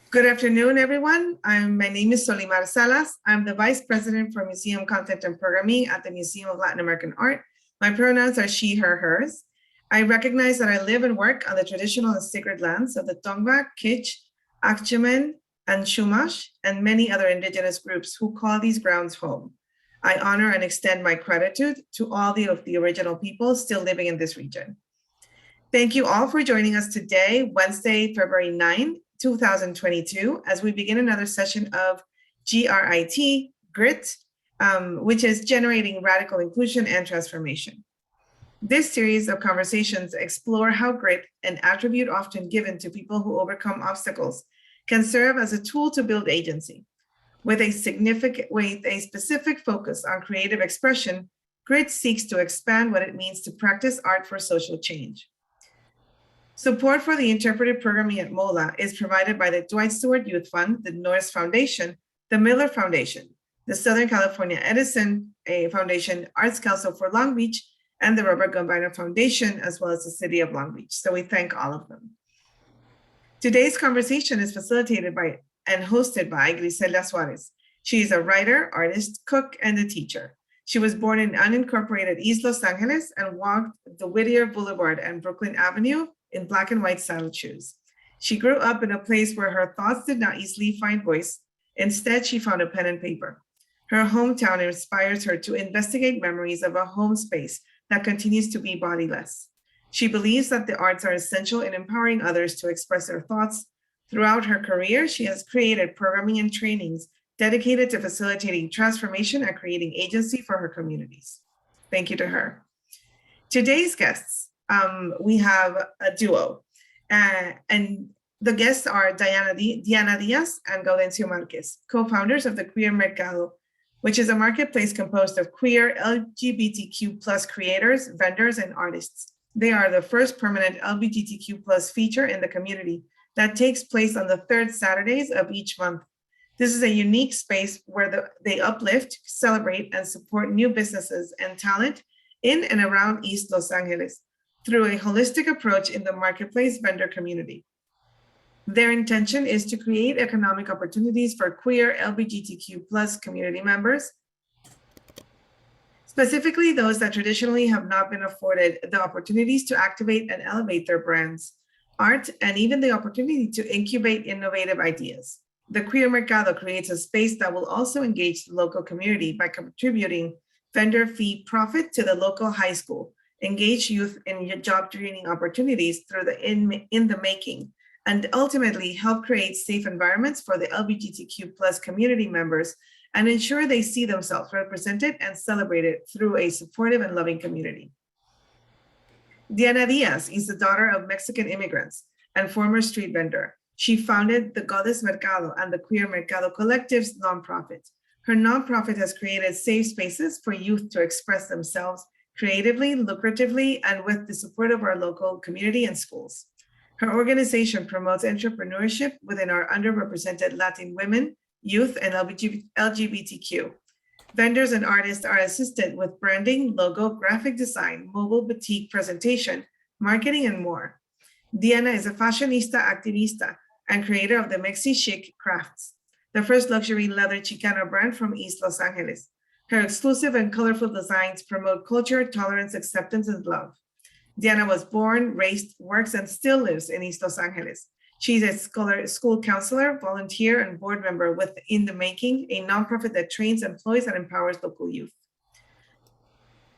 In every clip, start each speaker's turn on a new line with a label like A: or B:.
A: Good afternoon, everyone. My name is Solimar Salas. I'm the Vice President for Museum Content and Programming at the Museum of Latin American Art. My pronouns are she, her, hers. I recognize that I live and work on the traditional and sacred lands of the Tongva, Kich, Akchimen, and Chumash, and many other indigenous groups who call these grounds home. I honor and extend my gratitude to all of the original people still living in this region. Thank you all for joining us today, Wednesday, February 9, 2022, as we begin another session of G.R.I.T, Grit, which is generating radical inclusion and transformation. This series of conversations explore how grit, an attribute often given to people who overcome obstacles, can serve as a tool to build agency. With a specific focus on creative expression, Grit seeks to expand what it means to practice art for social change. Support for the interpretive programming at MOLA is provided by the Dwight Stewart Youth Fund, the Norris Foundation, the Miller Foundation, the Southern California Edison Foundation, Arts Council for Long Beach, and the Robert Gumbiner Foundation, as well as the City of Long Beach. So we thank all of them. Today's conversation is facilitated by and hosted by Griselda Suarez. She is a writer, artist, cook, and a teacher. She was born in unincorporated East Los Angeles and walked the Whittier Boulevard and Brooklyn Avenue in black and white saddle shoes. She grew up in a place where her thoughts did not easily find voice. Instead, she found a pen and paper. Her hometown inspires her to investigate memories of a home space that continues to be bodiless. She believes that the arts are essential in empowering others to express their thoughts. Throughout her career, she has created programming and trainings dedicated to facilitating transformation and creating agency for her communities. Thank you to her. Today's guests, we have a duo, and the guests are Diana Diaz and Gaudencio Marquez, co-founders of the Queer Mercado, which is a marketplace composed of queer LGBTQ plus creators, vendors, and artists. They are the first permanent LGBTQ plus feature in the community that takes place on the third Saturdays of each month. This is a unique space where they uplift, celebrate, and support new businesses and talent in and around East Los Angeles through a holistic approach in the marketplace vendor community. Their intention is to create economic opportunities for queer LGBTQ plus community members, specifically those that traditionally have not been afforded the opportunities to activate and elevate their brands, art, and even the opportunity to incubate innovative ideas. The Queer Mercado creates a space that will also engage the local community by contributing vendor fee profit to the local high school, engage youth in job training opportunities through the in the making, and ultimately help create safe environments for the LGBTQ plus community members and ensure they see themselves represented and celebrated through a supportive and loving community. Diana Diaz is the daughter of Mexican immigrants and former street vendor. She founded the Goddess Mercado and the Queer Mercado Collective's nonprofit. Her nonprofit has created safe spaces for youth to express themselves creatively, lucratively, and with the support of our local community and schools. Her organization promotes entrepreneurship within our underrepresented Latin women, youth, and LGBTQ. Vendors and artists are assisted with branding, logo, graphic design, mobile boutique presentation, marketing, and more. Diana is a fashionista activista and creator of the Mexi Chic Crafts, the first luxury leather Chicano brand from East Los Angeles. Her exclusive and colorful designs promote culture, tolerance, acceptance, and love. Diana was born, raised, works, and still lives in East Los Angeles. She's a school counselor, volunteer, and board member with In the Making, a nonprofit that trains, employs, and empowers local youth.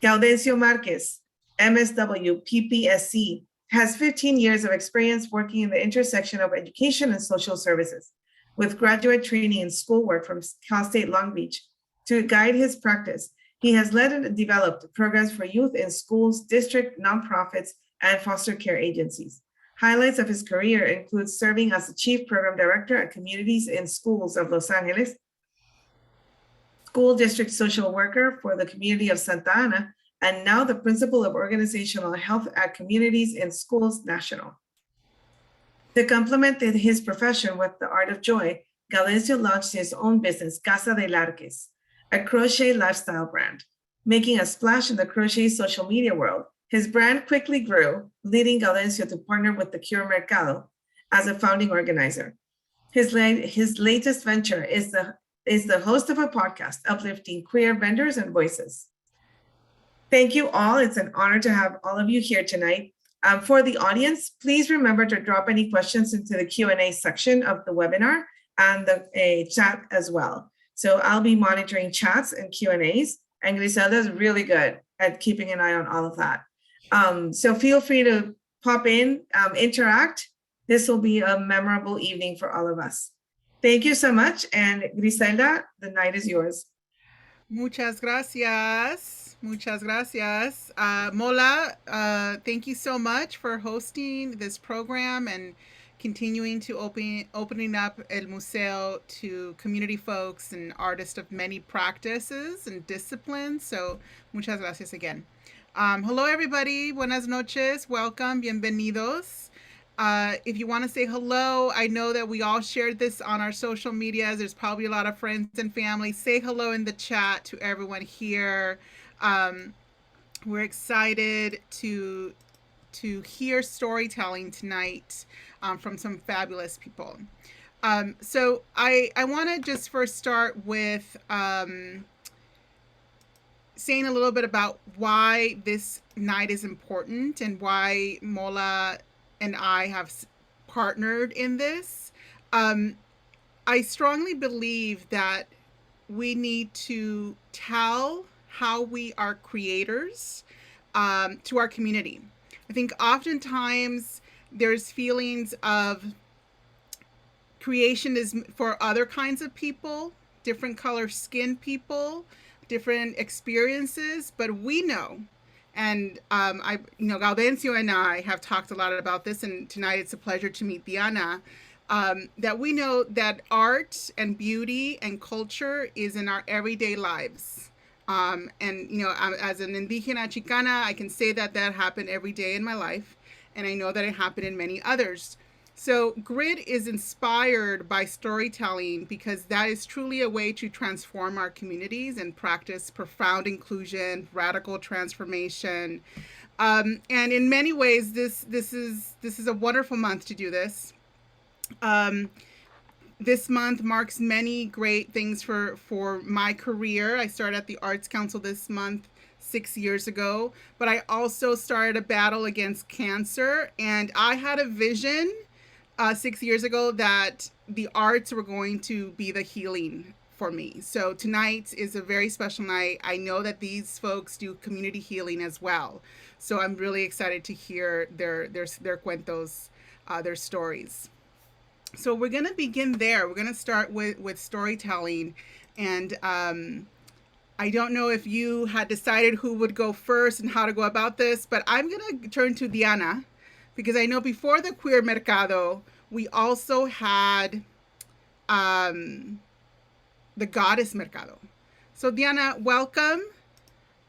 A: Gaudencio Marquez, MSW, PPSC, has 15 years of experience working in the intersection of education and social services, with graduate training and schoolwork from Cal State Long Beach. To guide his practice, he has led and developed programs for youth in schools, district, nonprofits, and foster care agencies. Highlights of his career include serving as the Chief Program Director at Communities in Schools of Los Angeles, School District Social Worker for the community of Santa Ana, and now the Principal of Organizational Health at Communities in Schools National. To complement his profession with the art of joy, Gaudencio launched his own business, Casa del Arques, a crochet lifestyle brand. Making a splash in the crochet social media world, his brand quickly grew, leading Gaudencio to partner with the Queer Mercado, as a founding organizer. His latest venture is the host of a podcast, uplifting queer vendors and voices. Thank you all. It's an honor to have all of you here tonight. For the audience, please remember to drop any questions into the Q&A section of the webinar and the chat as well. So I'll be monitoring chats and Q&As, and Griselda is really good at keeping an eye on all of that. So feel free to pop in, interact. This will be a memorable evening for all of us. Thank you so much. And Griselda, the night is yours.
B: Muchas gracias. Muchas gracias. Mola, thank you so much for hosting this program and continuing to opening up El Museo to community folks and artists of many practices and disciplines. So muchas gracias again. Hello, everybody. Buenas noches. Welcome. Bienvenidos. If you want to say hello, I know that we all shared this on our social medias. There's probably a lot of friends and family. Say hello in the chat to everyone here. We're excited to hear storytelling tonight from some fabulous people. So I want to just first start with saying a little bit about why this night is important and why Mola and I have partnered in this. I strongly believe that we need to tell how we are creators to our community. I think oftentimes there's feelings of creation is for other kinds of people, different color skin people, different experiences, but we know, and Gaudencio and I have talked a lot about this, and tonight it's a pleasure to meet Diana, that we know that art and beauty and culture is in our everyday lives. And, as an Indígena Chicana, I can say that happened every day in my life, and I know that it happened in many others. So G.R.I.T is inspired by storytelling because that is truly a way to transform our communities and practice profound inclusion, radical transformation. And in many ways, this is a wonderful month to do this. This month marks many great things for my career. I started at the Arts Council this month 6 years ago, but I also started a battle against cancer, and I had a vision 6 years ago that the arts were going to be the healing for me. So tonight is a very special night. I know that these folks do community healing as well. So I'm really excited to hear their cuentos, their stories. So we're going to begin there. We're going to start with storytelling. And I don't know if you had decided who would go first and how to go about this, but I'm going to turn to Diana, because I know before the Queer Mercado, we also had the Goddess Mercado. So Diana, welcome.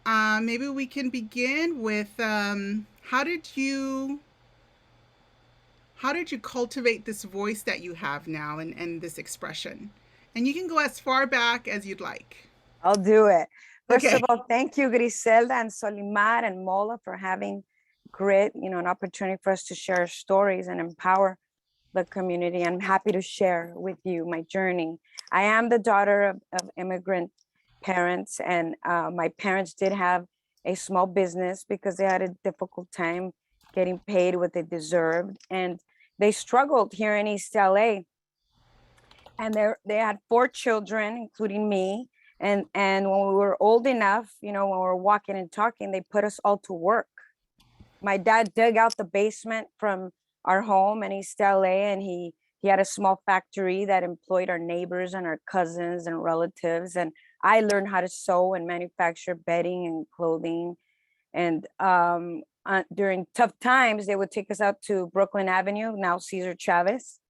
B: Maybe we can begin with how did you cultivate this voice that you have now and this expression? And you can go as far back as you'd like.
C: I'll do it. First of all, thank you, Griselda and Solimar and Mola, for having G.R.I.T, an opportunity for us to share stories and empower the community. I'm happy to share with you my journey. I am the daughter of immigrant parents, and my parents did have a small business because they had a difficult time getting paid what they deserved, and they struggled here in East LA. And they had 4 children, including me. And when we were old enough, when we were walking and talking, they put us all to work. My dad dug out the basement from our home in East LA, and he had a small factory that employed our neighbors and our cousins and relatives. And I learned how to sew and manufacture bedding and clothing. And during tough times, they would take us out to Brooklyn Avenue, now Cesar Chavez,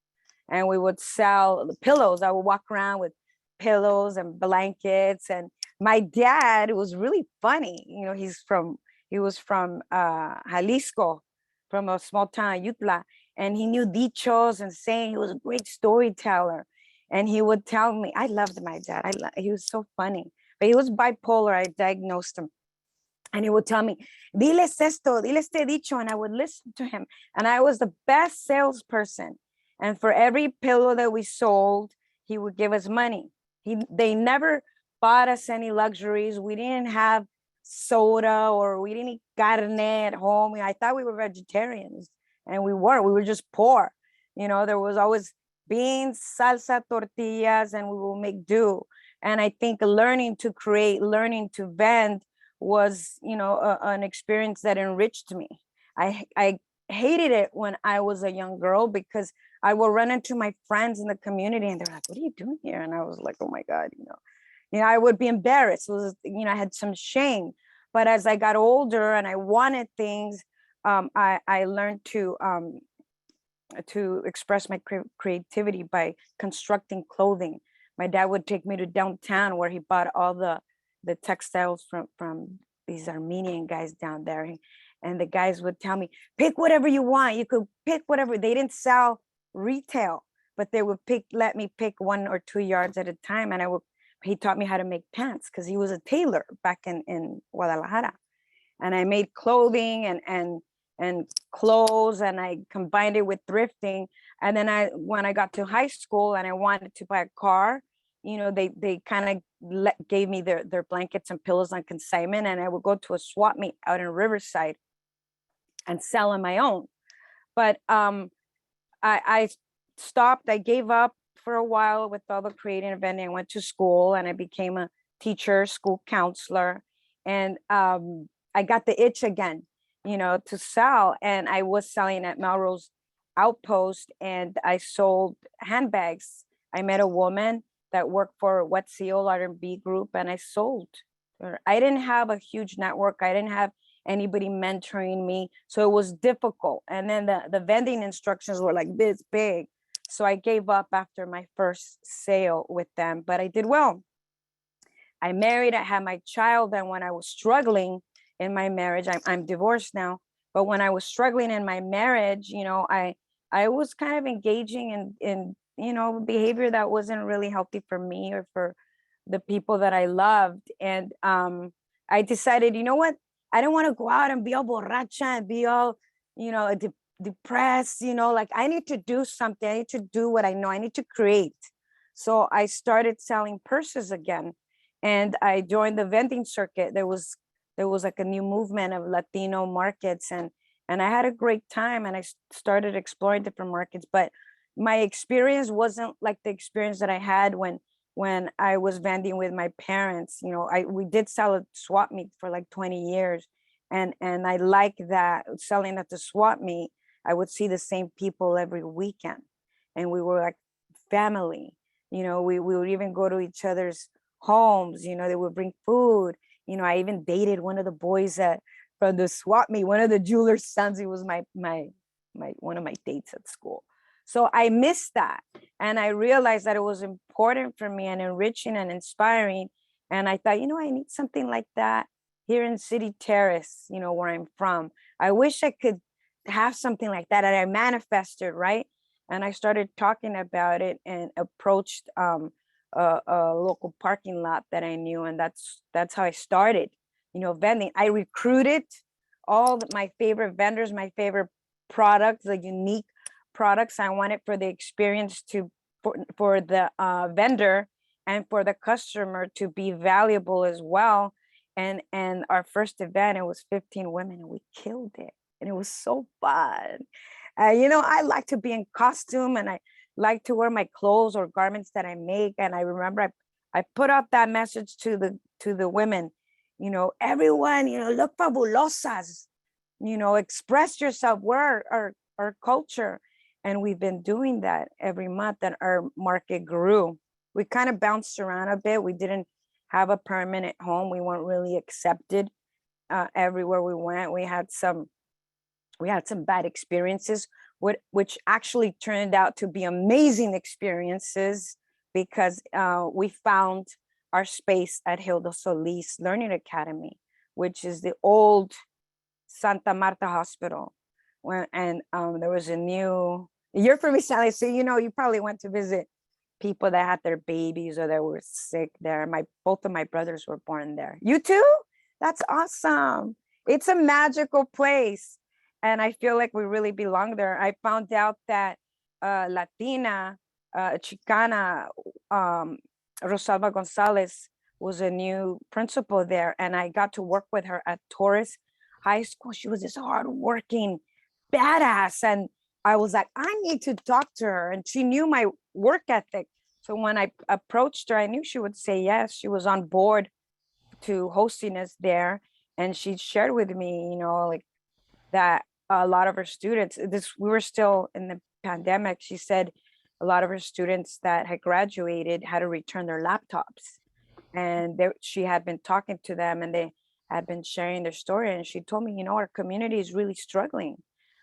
C: and we would sell the pillows. I would walk around with pillows and blankets. And my dad was really funny. He was from Jalisco, from a small town, Yutla, and he knew dichos and saying. He was a great storyteller. And he would tell me, I loved my dad. He was so funny, but he was bipolar. I diagnosed him. And he would tell me, diles esto, diles este dicho, and I would listen to him. And I was the best salesperson And for every pillow that we sold, he would give us money. They never bought us any luxuries. We didn't have soda, or we didn't eat carne at home. I thought we were vegetarians, and we weren't. We were just poor. There was always beans, salsa, tortillas, and we will make do. And I think learning to create, learning to vend was, an experience that enriched me. I hated it when I was a young girl, because I will run into my friends in the community and they're like, "What are you doing here?" And I was like, "Oh my God," I would be embarrassed. It was, I had some shame. But as I got older and I wanted things, I learned to express my creativity by constructing clothing. My dad would take me to downtown, where he bought all the textiles from these Armenian guys down there. And the guys would tell me, "Pick whatever you want. You could pick whatever." They didn't sell retail, but they would let me pick 1 or 2 yards at a time. And he taught me how to make pants, because he was a tailor back in Guadalajara. And I made clothing and clothes, and I combined it with thrifting. And then when I got to high school and I wanted to buy a car, they kind of gave me their blankets and pillows on consignment, and I would go to a swap meet out in Riverside and sell on my own. But I stopped. I gave up for a while with all the creating and vending. I went to school and I became a teacher, school counselor, and I got the itch again, to sell. And I was selling at Melrose Outpost, and I sold handbags. I met a woman that worked for Wet Seal R&B group, and I sold her. I didn't have a huge network. I didn't have anybody mentoring me, so it was difficult. And then the vending instructions were like this big. So I gave up after my first sale with them, but I did well. I married, I had my child, and when I was struggling in my marriage, I'm divorced now, but when I was struggling in my marriage, I was kind of engaging in behavior that wasn't really healthy for me or for the people that I loved. And I decided, you know what? I don't want to go out and be all borracha and be all, depressed, like I need to do something. I need to do what I know. I need to create. So I started selling purses again, and I joined the vending circuit. There was like a new movement of Latino markets, and I had a great time, and I started exploring different markets. But my experience wasn't like the experience that I had when I was vending with my parents. We did sell a swap meet for like 20 years. And I like that, selling at the swap meet, I would see the same people every weekend, and we were like family. We would even go to each other's homes. They would bring food. I even dated one of the boys from the swap meet, one of the jeweler's sons. He was my one of my dates at school. So I missed that, and I realized that it was important for me and enriching and inspiring. And I thought, I need something like that here in City Terrace, where I'm from. I wish I could have something like that, and I manifested, right? And I started talking about it and approached a local parking lot that I knew, and that's how I started, vending. I recruited all my favorite vendors, my favorite products, the unique products I wanted for the experience for the vendor and for the customer to be valuable as well. And our first event, it was 15 women, and we killed it. And it was so fun. I like to be in costume, and I like to wear my clothes or garments that I make. And I remember I put up that message to the women, everyone, look fabulosas, express yourself, wear our culture. And we've been doing that every month, and our market grew. We kind of bounced around a bit. We didn't have a permanent home. We weren't really accepted everywhere we went. We had some bad experiences, which actually turned out to be amazing experiences, because we found our space at Hilda Solis Learning Academy, which is the old Santa Marta Hospital. And there was you're from East LA, so you probably went to visit people that had their babies or that were sick there. Both of my brothers were born there. You too? That's awesome. It's a magical place. And I feel like we really belong there. I found out that Latina, Chicana, Rosalba Gonzalez was a new principal there, and I got to work with her at Torres High School. She was this hardworking badass, and I was like, I need to talk to her, and she knew my work ethic. So when I approached her, I knew she would say yes. She was on board to hosting us there, and she shared with me, you know, like that a lot of her students, we were still in the pandemic. She said a lot of her students that had graduated had to return their laptops, and she had been talking to them, and they had been sharing their story. And she told me, you know, our community is really struggling.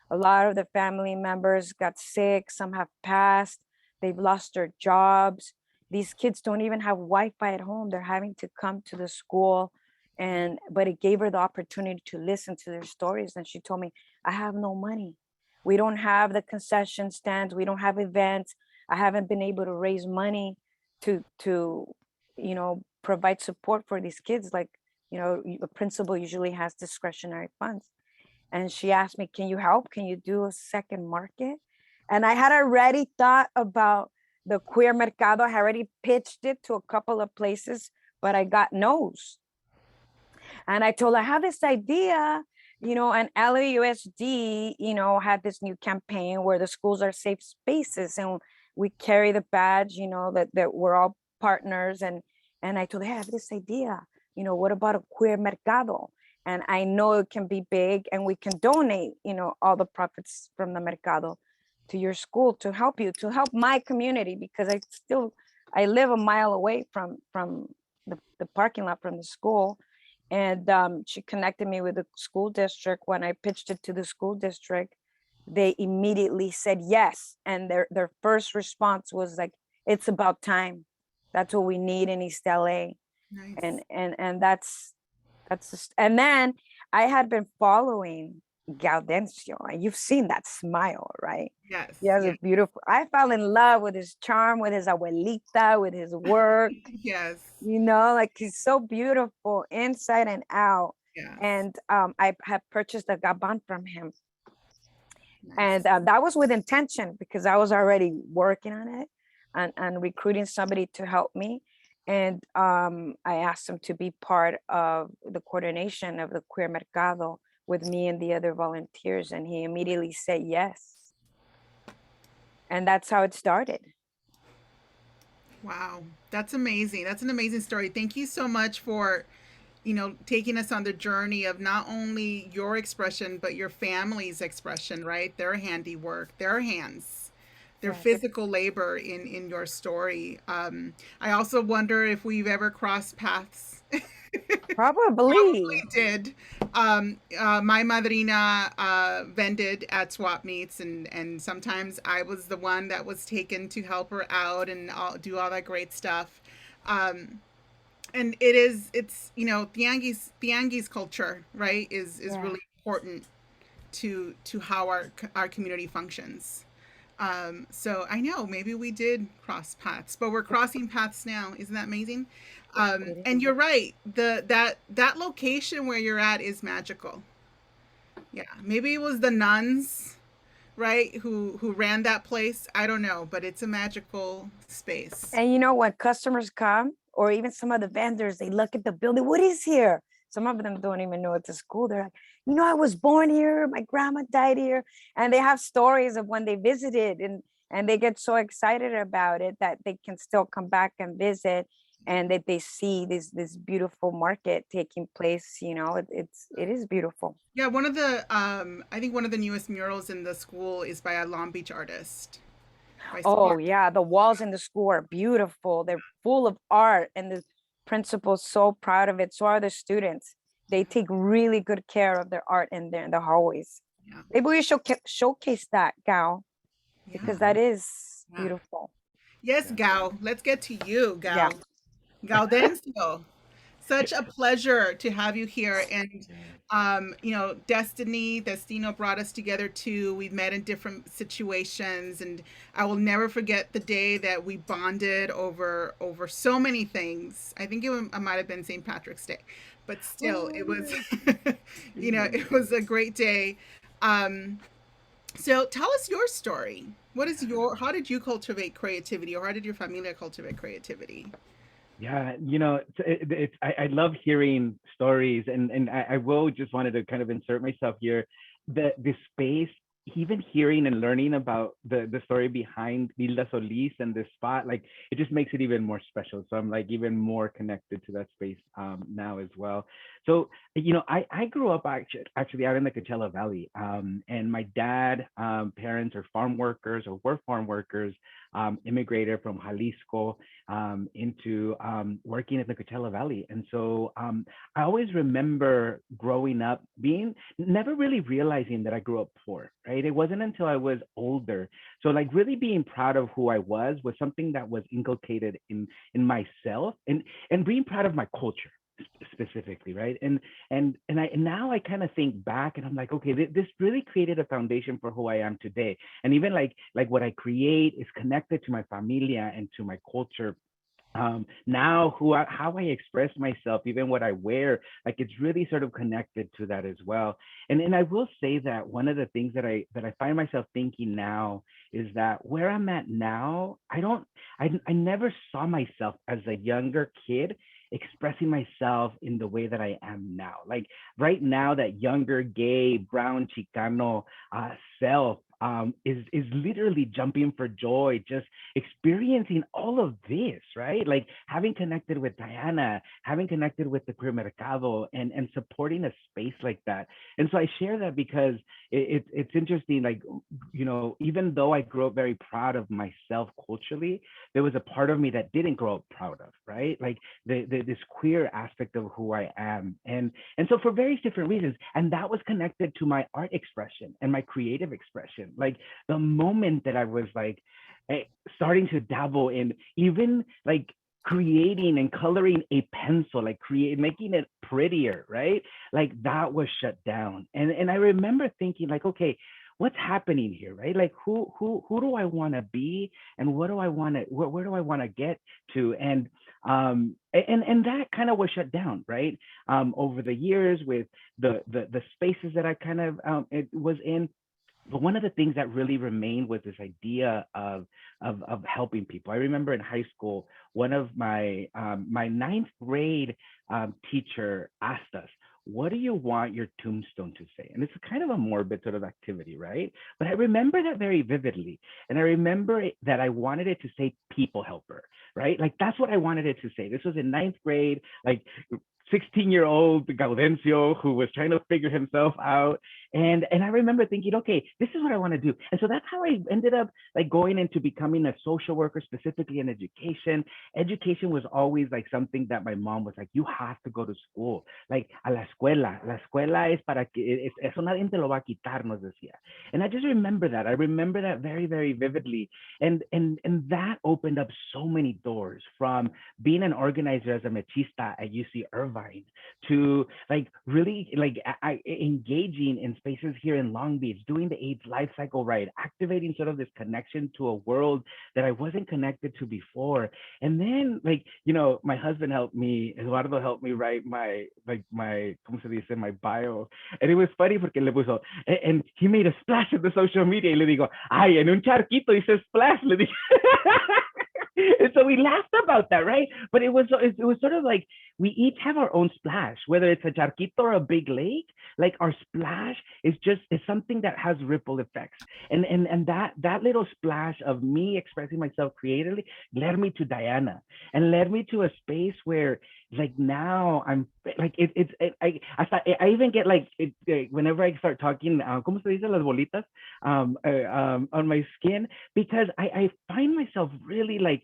C: A lot of the family members got sick, some have passed, they've lost their jobs. These kids don't even have Wi-Fi at home. They're having to come to the school. But it gave her the opportunity to listen to their stories. And she told me, I have no money. We don't have the concession stands. We don't have events. I haven't been able to raise money to you know, provide support for these kids. Like, you know, a principal usually has discretionary funds. And she asked me, can you help? Can you do a second market? And I had already thought about the Queer Mercado. I had already pitched it to a couple of places, but I got no's. And I told her, I have this idea, you know, and LAUSD, you know, had this new campaign where the schools are safe spaces, and we carry the badge, you know, that we're all partners. And I told her, hey, I have this idea, you know, what about a Queer Mercado? And I know it can be big, and we can donate, you know, all the profits from the Mercado to your school to help you, to help my community, because I live a mile away from the parking lot from the school. And she connected me with the school district. When I pitched it to the school district, they immediately said yes. And their first response was like, it's about time. That's what we need in East LA.
B: Nice.
C: And that's just, and then I had been following Gaudencio, and you've seen that smile, right?
B: Yes.
C: He has
B: Yes.
C: a beautiful, I fell in love with his charm, with his abuelita, with his work.
B: Yes.
C: You know, like he's so beautiful inside and out.
B: Yes.
C: And I have purchased a gaban from him.
B: Nice.
C: And that was with intention, because I was already working on it and recruiting somebody to help me. And I asked him to be part of the coordination of the Queer Mercado with me and the other volunteers. And he immediately said yes. And that's how it started.
B: Wow, that's amazing. That's an amazing story. Thank you so much for, you know, taking us on the journey of not only your expression, but your family's expression, right? Their handiwork, their hands, their
C: Yes.
B: physical labor in your story. I also wonder if we've ever crossed paths. Probably
C: Probably.
B: did. My madrina vended at swap meets, and sometimes I was the one that was taken to help her out and do all that great stuff. And it's you know, Tianguis culture, right, is
C: Yeah.
B: really important to how our community functions. So I know maybe we did cross paths, but we're crossing paths now. Isn't that amazing?
C: It
B: And
C: is.
B: you're right. That location where you're at is magical. Yeah, maybe it was the nuns, right, who ran that place. I don't know, but it's a magical space.
C: And you know, when customers come, or even some of the vendors, they look at the building, what is here? Some of them don't even know it's a school. They're like, you know, I was born here, my grandma died here. And they have stories of when they visited, and they get so excited about it that they can still come back and visit, and that they see this beautiful market taking place. You know, it is beautiful.
B: Yeah, I think one of the newest murals in the school is by a Long Beach artist.
C: Oh yeah, the walls in the school are beautiful. They're full of art, and the principal's so proud of it. So are the students. They take really good care of their art in there in the hallways.
B: Yeah.
C: Maybe we should showcase that, Gal, because that is beautiful.
B: Yes, Gao. Let's get to you, Gao.
C: Yeah.
B: Gaudencio. Such a pleasure to have you here. And you know, Destino brought us together too. We've met in different situations, and I will never forget the day that we bonded over so many things. I think it might have been St. Patrick's Day, but still, it was, you know, it was a great day. So tell us your story. How did you cultivate creativity, or how did your familia cultivate creativity?
D: Yeah, I love hearing stories, and I will just wanted to kind of insert myself here. The space, even hearing and learning about the story behind Hilda Solis and this spot, like it just makes it even more special. So I'm like even more connected to that space now as well. So I grew up actually out in the Coachella Valley, and my dad parents are farm workers or were farm workers, immigrated from Jalisco into working in the Coachella Valley. And so I always remember growing up being never really realizing that I grew up poor, right? It wasn't until I was older. So like really being proud of who I was something that was inculcated in myself, and being proud of my culture specifically, right? And now I kind of think back and I'm like, okay, this really created a foundation for who I am today. And even like what I create is connected to my familia and to my culture. Now how I express myself, even what I wear, like it's really sort of connected to that as well. And I will say that one of the things that I find myself thinking now is that where I'm at now, I never saw myself as a younger kid expressing myself in the way that I am now. Like right now, that younger gay brown Chicano self is literally jumping for joy, just experiencing all of this, right? Like having connected with Diana, having connected with the Queer Mercado, and supporting a space like that. And so I share that because it's interesting. Like, even though I grew up very proud of myself culturally, there was a part of me that didn't grow up proud of, right? Like this queer aspect of who I am. And so for various different reasons, and that was connected to my art expression and my creative expression. Like the moment that I was like starting to dabble in even like creating and coloring a pencil, like making it prettier, right? Like that was shut down. And I remember thinking like, okay, what's happening here, right? Like who do I want to be, and what do I want to where do I want to get to? And that kind of was shut down, right? Over the years with the spaces that I kind of it was in. But one of the things that really remained was this idea of helping people. I remember in high school, one of my ninth grade teacher asked us, "What do you want your tombstone to say?" And it's kind of a morbid sort of activity, right? But I remember that very vividly, and I remember that I wanted it to say "people helper," right? Like that's what I wanted it to say. This was in ninth grade, like 16-year-old Gaudencio who was trying to figure himself out. And I remember thinking, okay, this is what I want to do. And so that's how I ended up like going into becoming a social worker, specifically in education. Education was always like something that my mom was like, you have to go to school, like a la escuela. La escuela es para que, eso nadie te lo va a quitar, nos decía. And I just remember that. I remember that very, very vividly. And that opened up so many doors, from being an organizer as a mechista at UC Irvine to like really like engaging in spaces here in Long Beach, doing the AIDS life cycle right, activating sort of this connection to a world that I wasn't connected to before. And then like, my husband helped me, Eduardo helped me write my ¿cómo se dice? My bio. And it was funny porque le puso, and he made a splash in the social media. Y le digo, ay, en un charquito dice splash. Le dije. And so we laughed about that, right? But it was sort of like we each have our own splash, whether it's a charquito or a big lake. Like our splash is something that has ripple effects, and that little splash of me expressing myself creatively led me to Diana, and led me to a space where like now I'm like I even get like whenever I start talking, ¿cómo se dice las bolitas on my skin, because I find myself really like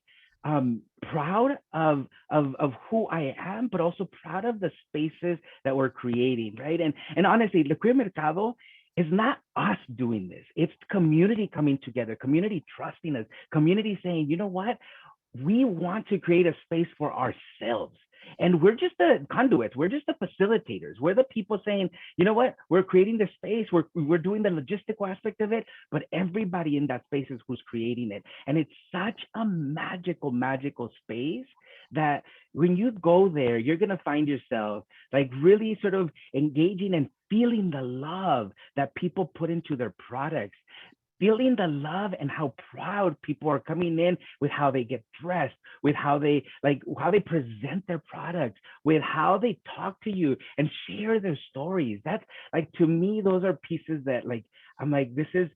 D: proud of who I am, but also proud of the spaces that we're creating, right? And honestly, the Queer Mercado is not us doing this. It's community coming together, community trusting us, community saying, you know what? We want to create a space for ourselves. And we're just the conduits. We're just the facilitators. We're the people saying, you know what? We're creating the space. We're doing the logistical aspect of it, but everybody in that space is who's creating it. And it's such a magical, magical space that when you go there, you're going to find yourself like really sort of engaging and feeling the love that people put into their products, feeling the love and how proud people are coming in with how they get dressed, with how they present their products, with how they talk to you and share their stories. That's like, to me, those are pieces that, like, I'm like, this is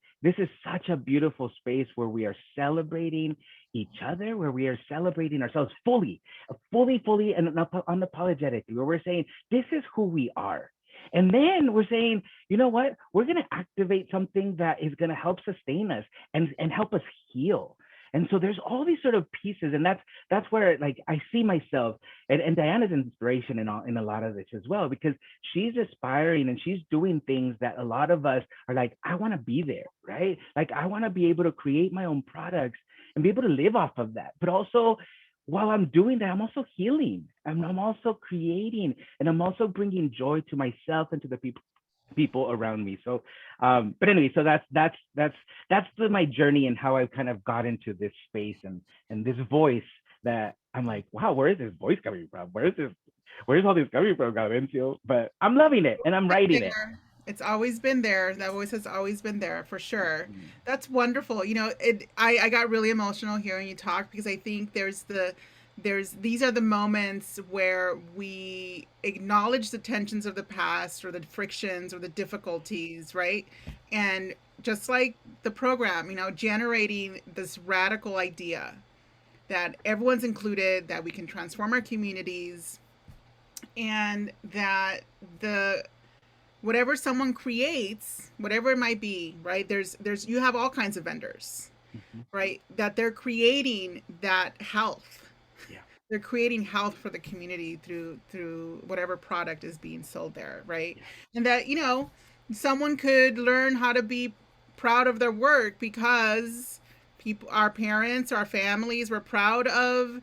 D: such a beautiful space where we are celebrating each other, where we are celebrating ourselves fully and unapologetically, where we're saying this is who we are. And then we're saying, you know what, we're going to activate something that is going to help sustain us and help us heal. And so there's all these sort of pieces, and that's where, like, I see myself and Diana's inspiration in a lot of this as well, because she's aspiring and she's doing things that a lot of us are like, I want to be there, right? Like, I want to be able to create my own products and be able to live off of that. But also, while I'm doing that, I'm also healing. I'm also creating, and I'm also bringing joy to myself and to the people around me. So, but anyway, so that's my journey and how I've kind of got into this space and this voice that I'm like, wow, where is this voice coming from? Where's all this coming from, Gaudencio? But I'm loving it and I'm writing it.
B: It's always been there. That voice has always been there, for sure. That's wonderful. You know, I got really emotional hearing you talk, because I think these are the moments where we acknowledge the tensions of the past, or the frictions, or the difficulties, right? And just like the program, you know, generating this radical idea that everyone's included, that we can transform our communities, and that whatever someone creates, whatever it might be, right? You have all kinds of vendors, right? That they're creating that health.
D: Yeah.
B: They're creating health for the community through whatever product is being sold there, right? Yeah. And that, you know, someone could learn how to be proud of their work because our parents, our families were proud of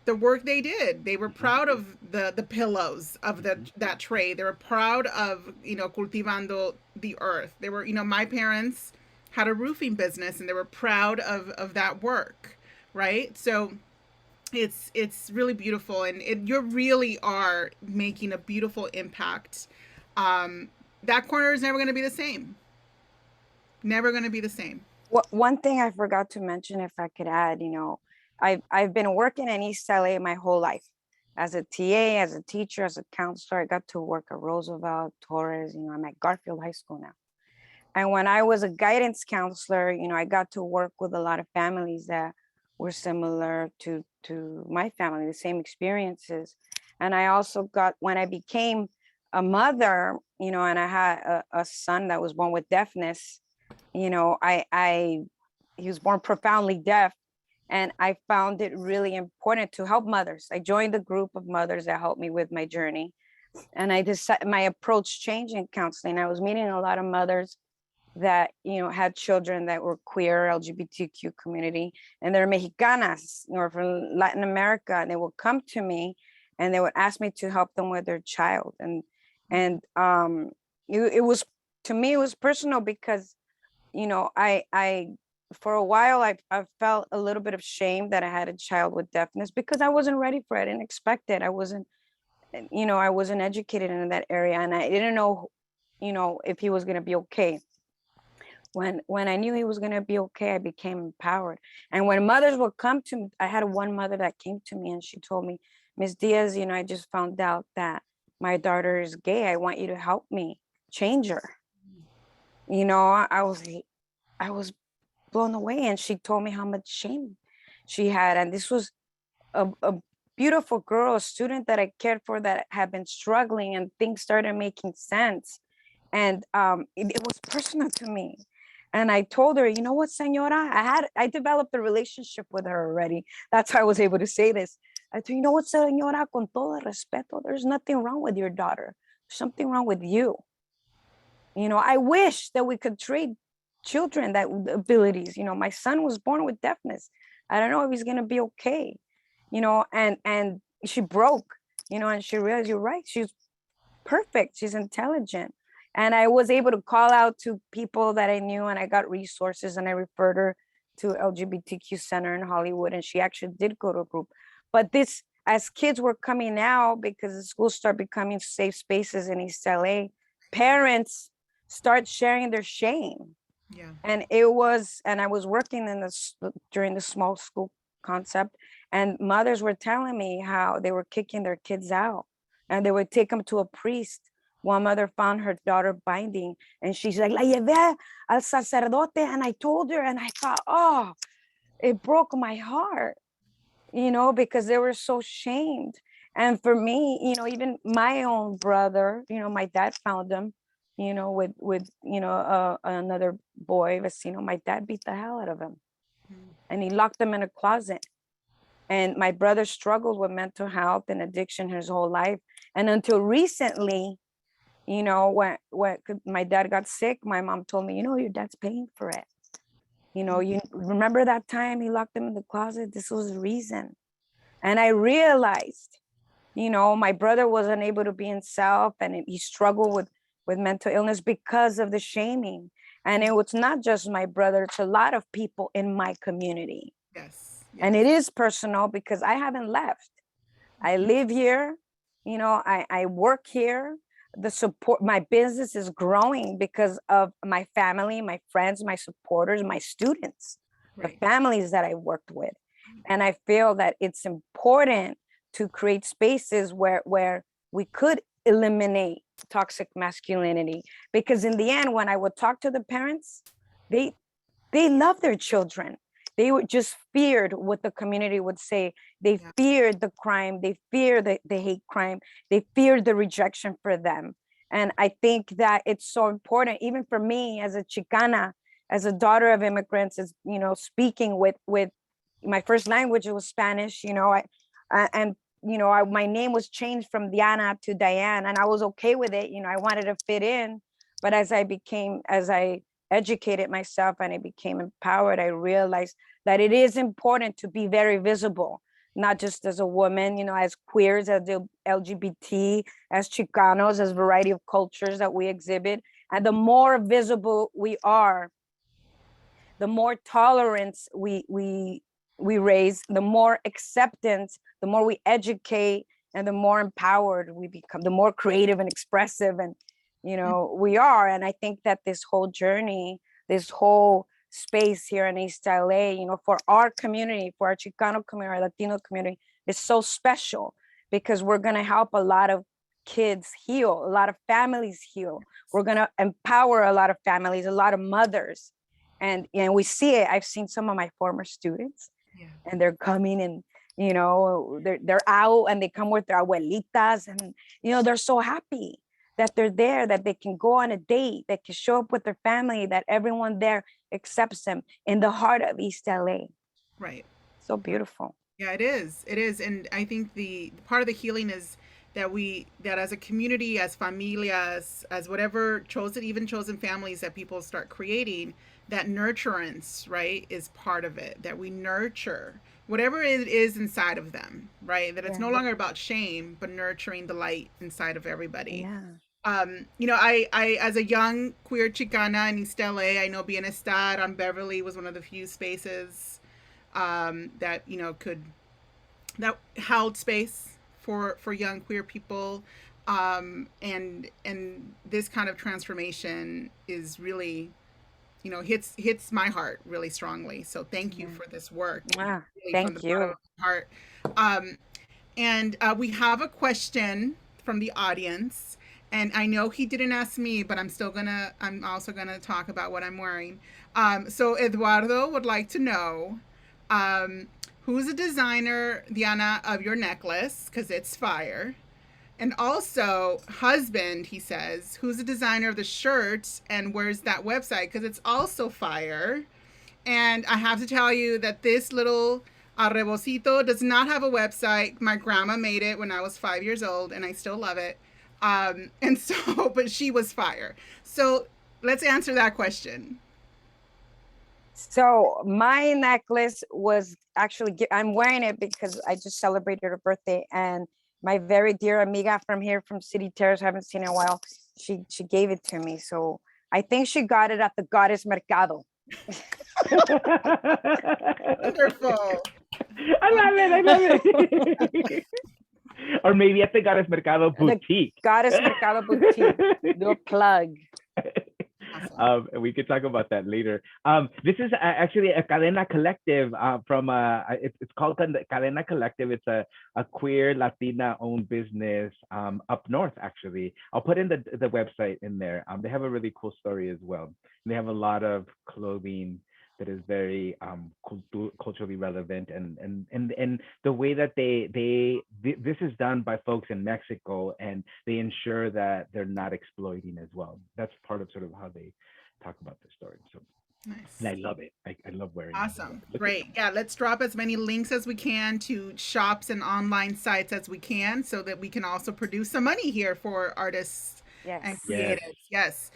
B: the work they did. They were proud of the pillows of that tray. They were proud of, you know, cultivando the earth. They were, you know, my parents had a roofing business and they were proud of that work, right? So it's really beautiful, and you really are making a beautiful impact. That corner is never going to be the same. Never going to be the same.
C: One thing I forgot to mention, if I could add, you know, I've been working in East LA my whole life as a TA, as a teacher, as a counselor. I got to work at Roosevelt, Torres, you know, I'm at Garfield High School now. And when I was a guidance counselor, you know, I got to work with a lot of families that were similar to my family, the same experiences. And I also got, when I became a mother, you know, and I had a son that was born with deafness, you know, he was born profoundly deaf. And I found it really important to help mothers. I joined a group of mothers that helped me with my journey. And I decided my approach changed in counseling. I was meeting a lot of mothers that, you know, had children that were queer, LGBTQ community, and they're Mexicanas, you know, from Latin America. And they would come to me and they would ask me to help them with their child. And it was, to me, it was personal because, you know, I for a while, I felt a little bit of shame that I had a child with deafness because I wasn't ready for it. I didn't expect it. I wasn't educated in that area, and I didn't know, you know, if he was going to be okay. When I knew he was going to be okay, I became empowered. And when mothers would come to me, I had one mother that came to me and she told me, Miss Diaz, you know, I just found out that my daughter is gay. I want you to help me change her. You know, I was blown away, and she told me how much shame she had. And this was a beautiful girl, a student that I cared for, that had been struggling, and things started making sense. And it was personal to me. And I told her, you know what, Senora, I developed a relationship with her already. That's how I was able to say this. I told, you know what, Senora, con todo respeto, there's nothing wrong with your daughter. There's something wrong with you. You know, I wish that we could trade children that abilities. You know, my son was born with deafness. I don't know if he's going to be okay. You know, and she broke, you know, and she realized, you're right. She's perfect. She's intelligent. And I was able to call out to people that I knew, and I got resources, and I referred her to LGBTQ Center in Hollywood, and she actually did go to a group. But this, as kids were coming out, because the schools start becoming safe spaces in East LA, parents start sharing their shame.
B: Yeah.
C: And I was working in this during the small school concept, and mothers were telling me how they were kicking their kids out and they would take them to a priest. One mother found her daughter binding and she's like, la llevé al sacerdote, and I told her, and I thought, oh, it broke my heart, because they were so shamed. And for me, even my own brother, my dad found him, with another boy, vecino. My dad beat the hell out of him and he locked him in a closet. And my brother struggled with mental health and addiction his whole life. And until recently, when my dad got sick, my mom told me, your dad's paying for it. You remember that time he locked him in the closet? This was the reason. And I realized, my brother wasn't able to be himself, and he struggled with mental illness because of the shaming. And it was not just my brother, it's a lot of people in my community.
B: Yes.
C: And it is personal because I haven't left. I live here, I work here. The support, my business is growing because of my family, my friends, my supporters, my students, the families that I worked with. And I feel that it's important to create spaces where we could eliminate toxic masculinity, because in the end, when I would talk to the parents, they love their children. They were just feared what the community would say. They feared the crime. They feared the hate crime. They feared the rejection for them. And I think that it's so important, even for me as a Chicana, as a daughter of immigrants, as speaking with my first language, it was Spanish. My name was changed from Diana to Diane, and I was okay with it. I wanted to fit in, but as I educated myself and I became empowered, I realized that it is important to be very visible, not just as a woman, as queers, as the LGBT, as Chicanos, as variety of cultures that we exhibit. And the more visible we are, the more tolerance we raise, the more acceptance, the more we educate, and the more empowered we become, the more creative and expressive and we are. And I think that this whole journey, this whole space here in East LA, for our community, for our Chicano community, our Latino community, is so special, because we're going to help a lot of kids heal, a lot of families heal. We're going to empower a lot of families, a lot of mothers. And we see it. I've seen some of my former students, and they're coming and they're out and they come with their abuelitas, and they're so happy that they're there, that they can go on a date, that can show up with their family, that everyone there accepts them in the heart of East LA.
B: Right.
C: So beautiful.
B: Yeah, it is. It is. And I think the part of the healing is that as a community, as familias, as whatever chosen families that people start creating, that nurturance, right, is part of it, that we nurture whatever it is inside of them, right? That it's no longer about shame, but nurturing the light inside of everybody.
C: Yeah.
B: I as a young queer Chicana in East LA, I know Bienestar on Beverly was one of the few spaces that held space for young queer people, and this kind of transformation is really hits my heart really strongly. So thank you for this work.
C: Really
B: thank you. Heart. And we have a question from the audience, and I know he didn't ask me, but I'm also gonna talk about what I'm wearing. So Eduardo would like to know, who's the designer, Diana, of your necklace? Because it's fire. And also, husband, he says, who's the designer of the shirt and where's that website? Because it's also fire. And I have to tell you that this little arrebocito does not have a website. My grandma made it when I was 5 years old, and I still love it. But she was fire. So let's answer that question.
C: So my necklace was actually, I'm wearing it because I just celebrated her birthday, and my very dear amiga from here from City Terrace, haven't seen in a while, she gave it to me. So I think she got it at the Goddess Mercado.
B: Wonderful.
D: I love it. Or maybe at the Goddess Mercado boutique.
C: The Goddess Mercado boutique. Do a plug.
D: And we could talk about that later. This is actually a Cadena Collective from it's called Cadena Collective. It's a queer Latina owned business up north. Actually, I'll put in the website in there. They have a really cool story as well. And they have a lot of clothing that is very culturally relevant, and the way that this is done by folks in Mexico, and they ensure that they're not exploiting as well. That's part of sort of how they talk about the story. So
B: Nice.
D: and I love it. I love wearing
B: Awesome.
D: it.
B: Great. Yeah, let's drop as many links as we can to shops and online sites as we can, so that we can also produce some money here for artists and creatives. Yes.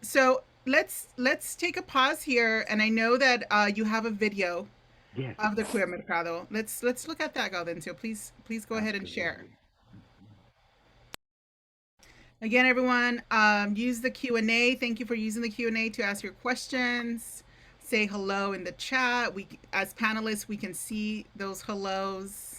B: So let's take a pause here, and I know that you have a video of the Queer Mercado. Let's look at that, Gaudencio. Please go ahead and share. Again, everyone, use the Q&A. Thank you for using the Q&A to ask your questions. Say hello in the chat. We, as panelists, we can see those hellos.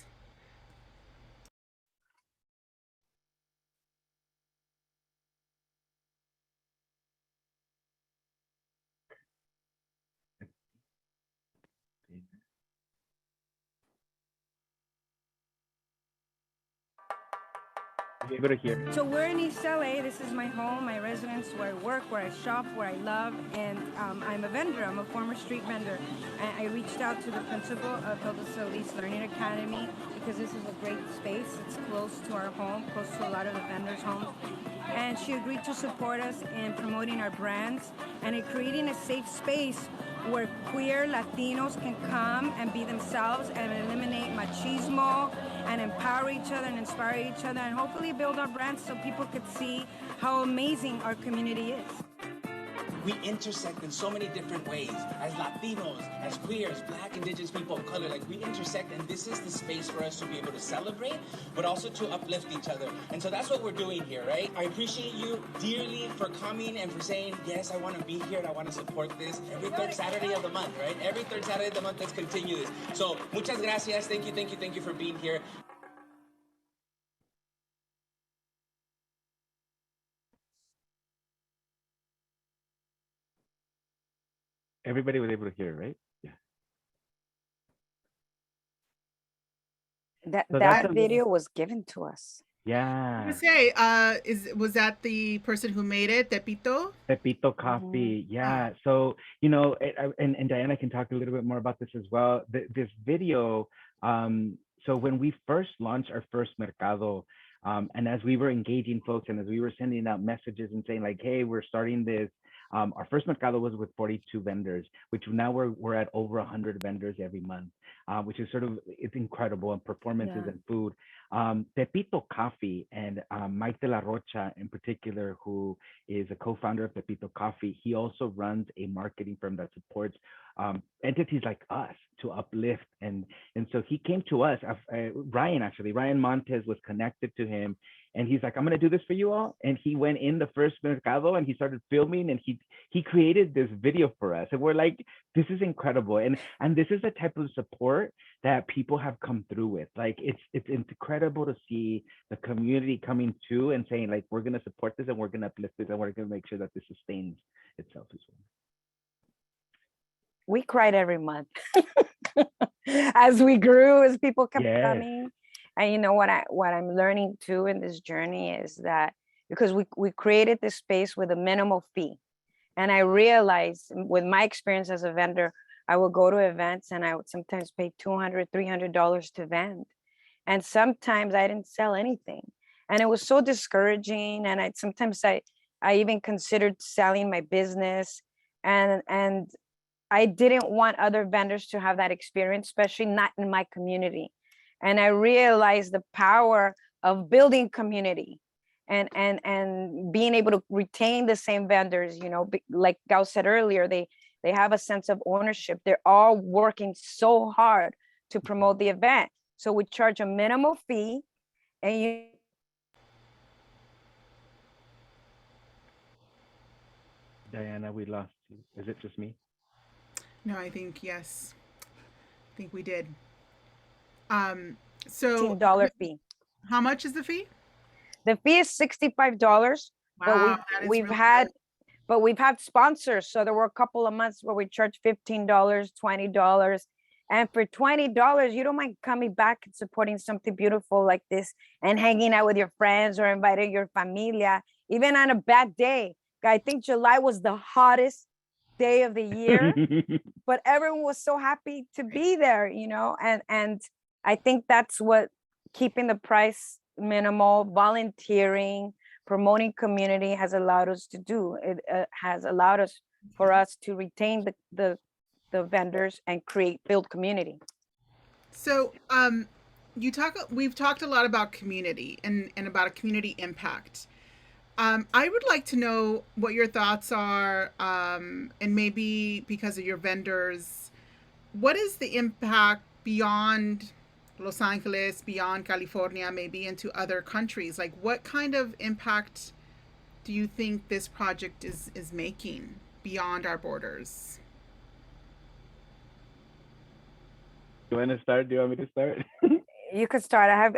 D: Able to hear.
C: So we're in East LA. This is my home, my residence, where I work, where I shop, where I love, and I'm a vendor. I'm a former street vendor. And I reached out to the principal of Hilda Solis Learning Academy because this is a great space. It's close to our home, close to a lot of the vendors' homes. And she agreed to support us in promoting our brands and in creating a safe space where queer Latinos can come and be themselves and eliminate machismo and empower each other and inspire each other and hopefully build our brands so people could see how amazing our community is.
E: We intersect in so many different ways. As Latinos, as queers, Black, Indigenous people of color, like we intersect, and this is the space for us to be able to celebrate, but also to uplift each other. And so that's what we're doing here, right? I appreciate you dearly for coming and for saying, yes, I want to be here and I want to support this every third Saturday of the month, right? Every third Saturday of the month, let's continue this. So, muchas gracias. Thank you for being here.
D: Everybody was able to hear, right? Yeah.
C: That video was given to us.
D: Yeah.
B: I was say, was that the person who made it,
D: Pepito Coffee? Yeah. So and Diana can talk a little bit more about this as well. This video. So when we first launched our first Mercado, and as we were engaging folks and as we were sending out messages and saying like, hey, we're starting this. Our first Mercado was with 42 vendors, which now we're at over 100 vendors every month, which is it's incredible, and performances and food. Pepito Coffee and Mike de la Rocha in particular, who is a co-founder of Pepito Coffee, he also runs a marketing firm that supports entities like us to uplift. And so he came to us, Ryan Montes was connected to him, and he's like, I'm going to do this for you all. And he went in the first Mercado and he started filming, and he created this video for us. And we're like, this is incredible. And this is the type of support that people have come through with. Like, it's incredible to see the community coming to and saying like, we're going to support this and we're going to uplift this and we're going to make sure that this sustains itself as well.
C: We cried every month as we grew, as people kept coming. And you know what I'm learning too in this journey is that because we created this space with a minimal fee. And I realized with my experience as a vendor, I would go to events and I would sometimes pay $200, $300 to vend. And sometimes I didn't sell anything. And it was so discouraging. And sometimes I even considered selling my business. And I didn't want other vendors to have that experience, especially not in my community. And I realized the power of building community and being able to retain the same vendors. You know, like Gao said earlier, they have a sense of ownership. They're all working so hard to promote the event. So we charge a minimal fee, and
D: Diana, we lost you. Is it just me?
B: No, I think yes. I think we did. So
C: $15 fee.
B: How much is the fee?
C: The fee is $65.
B: Wow,
C: but we've had but we've had sponsors. So there were a couple of months where we charged $15, $20. And for $20, you don't mind coming back and supporting something beautiful like this and hanging out with your friends or inviting your familia, even on a bad day. I think July was the hottest day of the year, but everyone was so happy to be there, you know, and I think that's what keeping the price minimal, volunteering, promoting community has allowed us to do. It has allowed us for us to retain the vendors and build community.
B: So we've talked a lot about community and about a community impact. I would like to know what your thoughts are, and maybe because of your vendors, what is the impact beyond Los Angeles, beyond California, maybe into other countries? Like, what kind of impact do you think this project is making beyond our borders?
D: You want to start? Do you want me to start?
C: You could start.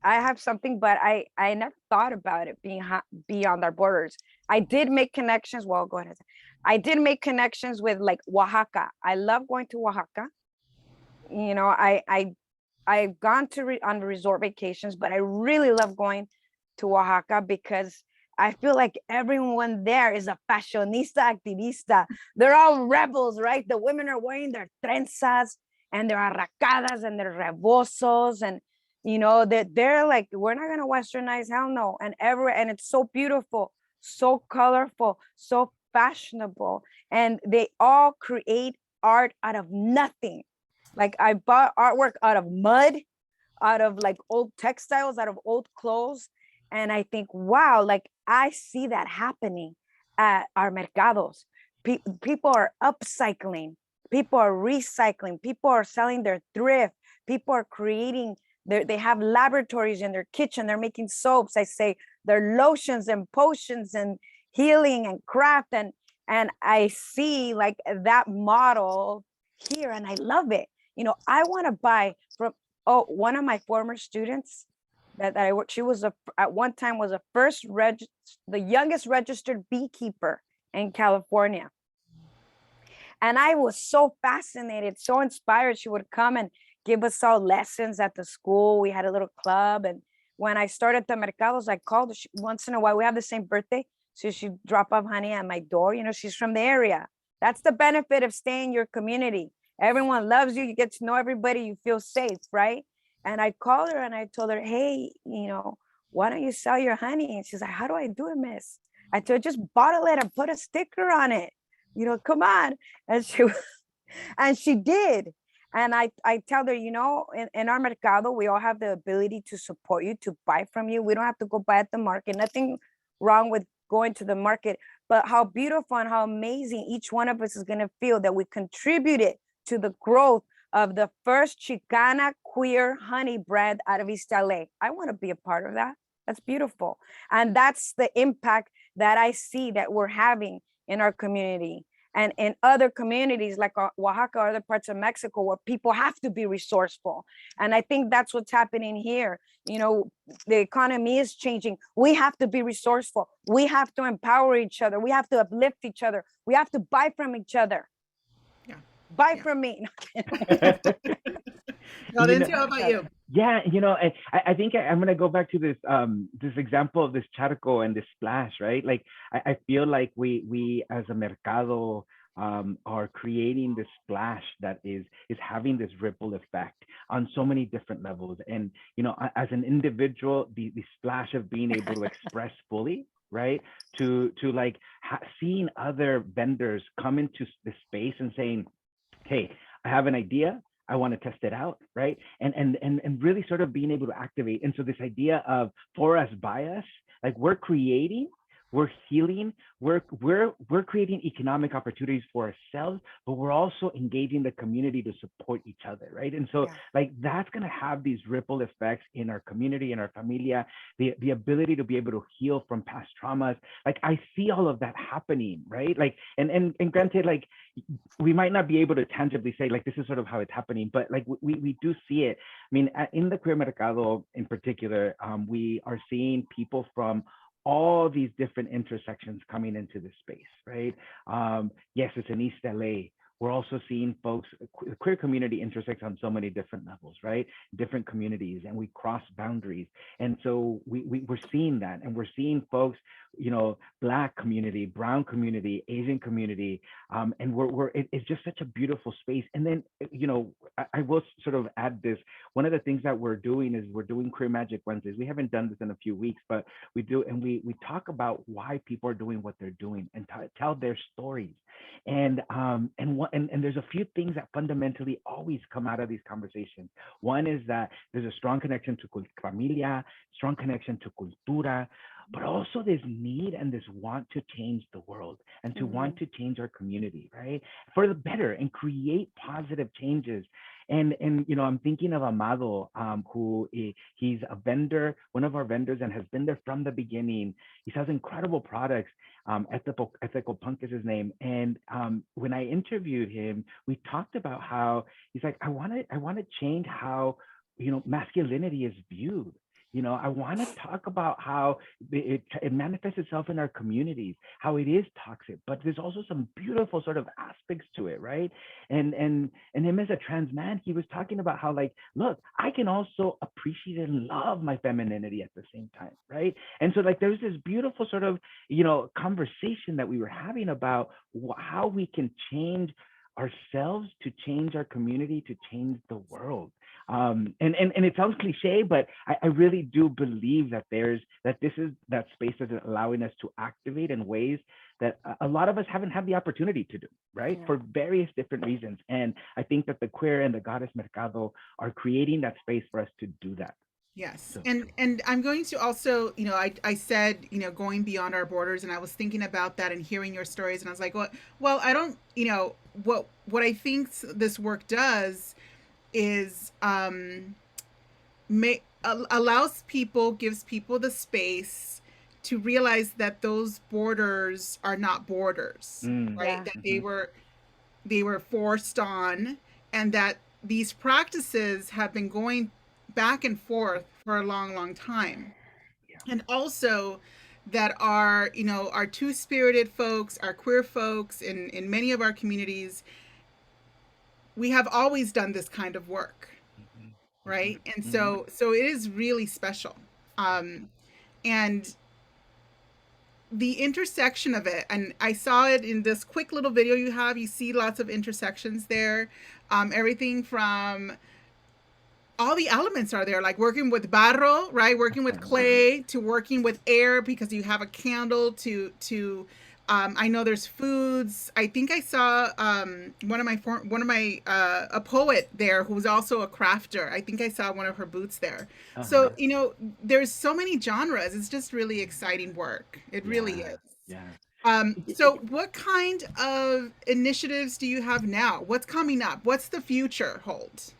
C: I have something, but I never thought about it being beyond our borders. I did make connections. Well, go ahead. I did make connections with like Oaxaca. I love going to Oaxaca. You know, I've gone to on resort vacations, but I really love going to Oaxaca because I feel like everyone there is a fashionista activista. They're all rebels, right? The women are wearing their trenzas and their arracadas and their rebosos, and you know that they're like, we're not gonna westernize, hell no. And it's so beautiful, so colorful, so fashionable, and they all create art out of nothing. Like I bought artwork out of mud, out of like old textiles, out of old clothes, and I think, wow, like I see that happening at our mercados. People are upcycling, people are recycling, people are selling their thrift, people are creating they have laboratories in their kitchen, they're making soaps, I say, their lotions and potions and healing and craft, and I see like that model here and I love it. You know, I want to buy from one of my former students that I worked, she was at one time was the youngest registered beekeeper in California. And I was so fascinated, so inspired. She would come and give us all lessons at the school. We had a little club. And when I started the mercados, I called her once in a while. We have the same birthday. So she'd drop off honey at my door. You know, she's from the area. That's the benefit of staying in your community. Everyone loves you. You get to know everybody. You feel safe, right? And I called her and I told her, hey, you know, why don't you sell your honey? And she's like, how do I do it, miss? I told her, just bottle it and put a sticker on it. You know, come on. And she did. And I tell her, you know, in our mercado, we all have the ability to support you, to buy from you. We don't have to go buy at the market. Nothing wrong with going to the market, but how beautiful and how amazing each one of us is going to feel that we contributed to the growth of the first Chicana queer honey brand out of East LA. I want to be a part of that. That's beautiful. And that's the impact that I see that we're having in our community and in other communities like Oaxaca or other parts of Mexico, where people have to be resourceful. And I think that's what's happening here. You know, the economy is changing. We have to be resourceful. We have to empower each other. We have to uplift each other. We have to buy from each other.
B: Yeah.
C: Buy from me.
B: Gaudencio, how about you?
D: Yeah, you know, I think I'm gonna go back to this this example of this charco and this splash, right? Like I feel like we as a mercado are creating this splash that is having this ripple effect on so many different levels. And you know, as an individual, the splash of being able to express fully, right? To like seeing other vendors come into the space and saying, hey, I have an idea, I want to test it out, right? And really sort of being able to activate. And so this idea of for us, by us, like we're creating, we're healing, we're creating economic opportunities for ourselves, but we're also engaging the community to support each other, right? And so like that's gonna have these ripple effects in our community, in our familia, the ability to be able to heal from past traumas. Like I see all of that happening, right? Like and granted, like we might not be able to tangibly say like this is sort of how it's happening, but like we do see it. I mean, in the Queer Mercado in particular, we are seeing people from all these different intersections coming into this space, right? Yes, it's in East LA. We're also seeing folks, the queer community intersects on so many different levels, right? Different communities, and we cross boundaries. And so we're seeing that, and we're seeing folks, Black community, Brown community, Asian community, and it's just such a beautiful space. And then, I will sort of add this. One of the things that we're doing is we're doing Queer Magic Wednesdays. We haven't done this in a few weeks, but we do, and we talk about why people are doing what they're doing and tell their stories. And there's a few things that fundamentally always come out of these conversations. One is that there's a strong connection to familia, strong connection to cultura, but also this need and this want to change the world and to want to change our community, right, for the better and create positive changes. And I'm thinking of Amado, who he's a vendor, one of our vendors, and has been there from the beginning. He sells incredible products. Ethical Punk is his name. And when I interviewed him, we talked about how he's like, I want to change how masculinity is viewed. I want to talk about how it manifests itself in our communities, how it is toxic, but there's also some beautiful sort of aspects to it, right? And him as a trans man, he was talking about how, like, look, I can also appreciate and love my femininity at the same time, right? And so, like, there's this beautiful sort of conversation that we were having about how we can change ourselves to change our community, to change the world. And it sounds cliche, but I really do believe that that space is allowing us to activate in ways that a lot of us haven't had the opportunity to do, right? Yeah. For various different reasons. And I think that the Queer and the Goddess Mercado are creating that space for us to do that.
B: Yes. So. And I'm going to also, I said, going beyond our borders, and I was thinking about that and hearing your stories, and I was like, well, I don't, what I think this work does is gives people the space to realize that those borders are not borders, right? Yeah. That they were forced on, and that these practices have been going back and forth for a long, long time. Yeah. And also that our two-spirited folks, our queer folks in many of our communities, we have always done this kind of work, right? And so it is really special. And the intersection of it, and I saw it in this quick little video you see lots of intersections there. Everything from all the elements are there, like working with barro, right? Working with clay, to working with air, because you have a candle, to I know there's foods. I think I saw a poet there who was also a crafter. I think I saw one of her boots there. So, there's so many genres. It's just really exciting work. It really is. Yeah. So what kind of initiatives do you have now? What's coming up? What's the future hold?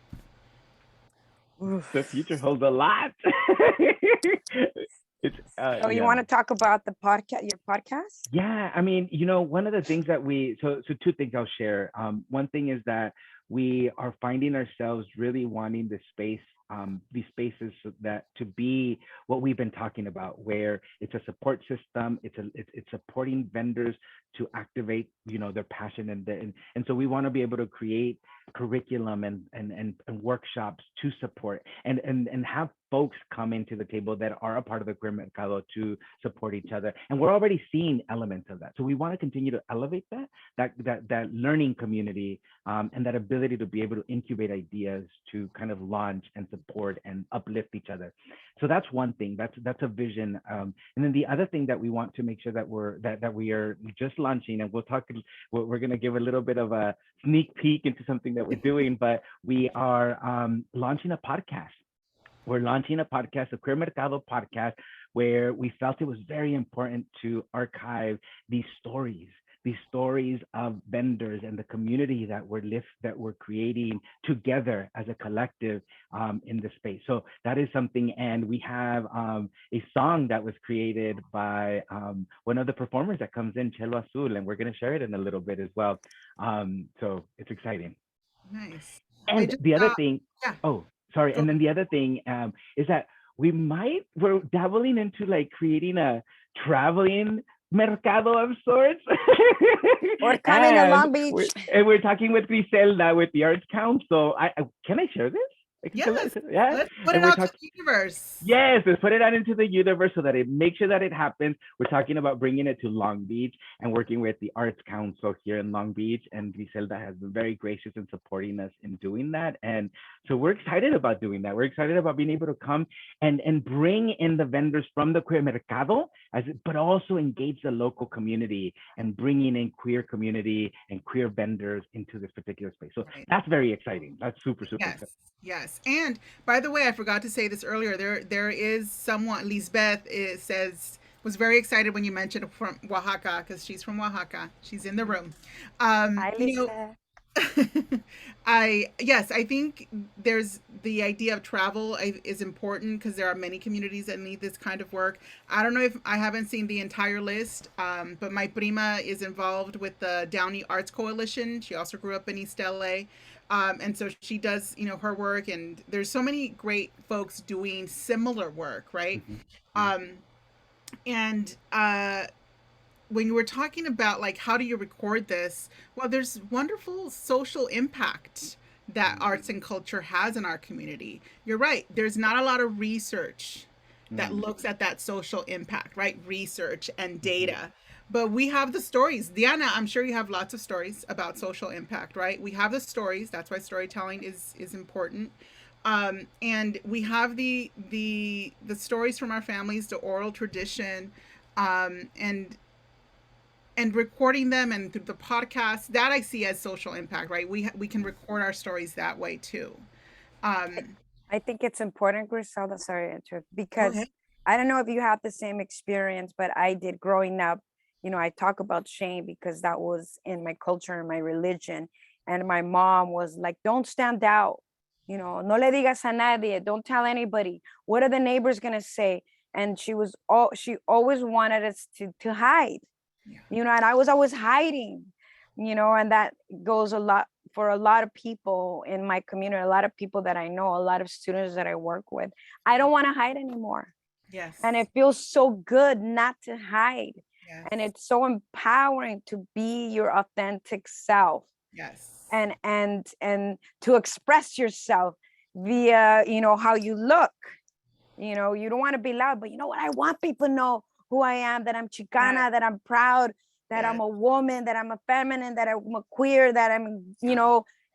D: The future holds a lot.
C: You want to talk about the podcast, your podcast?
D: Yeah, I mean, one of the things that so two things I'll share. One thing is that we are finding ourselves really wanting this space, these spaces that to be what we've been talking about, where it's a support system, it's supporting vendors to activate, their passion, and so we want to be able to create curriculum and workshops to support and have folks come into the table that are a part of the Queer Mercado to support each other. And we're already seeing elements of that. So we want to continue to elevate that learning community, and that ability to be able to incubate ideas to kind of launch and support and uplift each other. So that's one thing. That's a vision. And then the other thing that we want to make sure that we are just launching, and we're going to give a little bit of a sneak peek into something that we're doing, but we are launching a podcast. We're launching a podcast, a Queer Mercado podcast, where we felt it was very important to archive these stories of vendors and the community that we're creating together as a collective in the space. So that is something, and we have a song that was created by one of the performers that comes in, Chelo Azul, and we're going to share it in a little bit as well. So it's exciting.
B: Nice.
D: And the other thing, and then the other thing is that we're dabbling into like creating a traveling mercado of sorts.
C: We're coming to Long Beach.
D: We're talking with Griselda with the Arts Council. Can I share this?
B: Yes.
D: Yeah.
B: Let's put it out to the universe.
D: Yes, let's put it out into the universe so that it makes sure that it happens. We're talking about bringing it to Long Beach and working with the Arts Council here in Long Beach. And Griselda has been very gracious in supporting us in doing that. And so we're excited about doing that. We're excited about being able to come and bring in the vendors from the Queer Mercado, but also engage the local community and bringing in queer community and queer vendors into this particular space. So that's very exciting. That's super exciting.
B: Yes. And by the way, I forgot to say this earlier. There is someone, Lisbeth was very excited when you mentioned from Oaxaca, because she's from Oaxaca. She's in the room.
C: Hi, Lisbeth.
B: I think there's the idea of travel is important because there are many communities that need this kind of work. I don't know if I haven't seen the entire list, but my prima is involved with the Downey Arts Coalition. She also grew up in East LA. And so she does, her work, and there's so many great folks doing similar work, right? And when you were talking about like, how do you record this? Well, there's wonderful social impact that arts and culture has in our community. You're right. There's not a lot of research that looks at that social impact, right? Research and data. But we have the stories. Diana, I'm sure you have lots of stories about social impact, right? We have the stories. That's why storytelling is important. And we have the stories from our families, the oral tradition, and recording them, and through the podcast, that I see as social impact, right? We can record our stories that way too.
C: I think it's important, Griselda, because I don't know if you have the same experience, but I did growing up. I talk about shame because that was in my culture and my religion. And my mom was like, don't stand out, no le digas a nadie, don't tell anybody. What are the neighbors going to say? And she always wanted us to hide, and I was always hiding, and that goes a lot for a lot of people in my community, a lot of people that I know, a lot of students that I work with. I don't want to hide anymore.
B: Yes.
C: And it feels so good not to hide. Yes. And it's so empowering to be your authentic self.
B: Yes.
C: And to express yourself via, how you look. You don't want to be loud, but you know what? I want people to know who I am, that I'm Chicana, that I'm proud, that I'm a woman, that I'm a feminine, that I'm a queer, that I'm,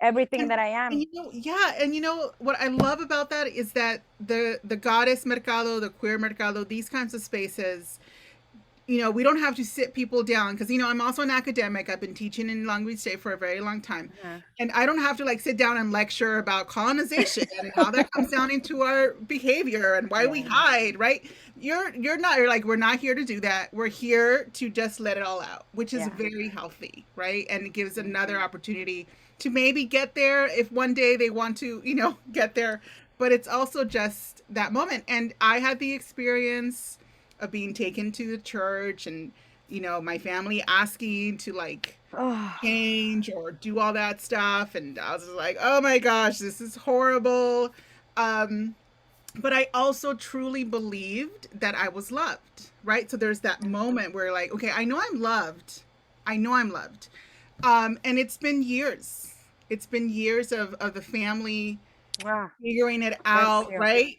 C: everything that I am.
B: And what I love about that is that the Goddess Mercado, the Queer Mercado, these kinds of spaces, we don't have to sit people down, because I'm also an academic. I've been teaching in Long Beach State for a very long time, and I don't have to like sit down and lecture about colonization and how that comes down into our behavior and why we hide, right? You're like, we're not here to do that. We're here to just let it all out, which is very healthy, right? And it gives another opportunity to maybe get there if one day they want to, get there. But it's also just that moment. And I had the experience of being taken to the church, and my family asking to like change or do all that stuff, and I was just like, oh my gosh, this is horrible. But I also truly believed that I was loved, right? So there's that moment where like, okay, I know I'm loved. And it's been years of the family figuring it out, right?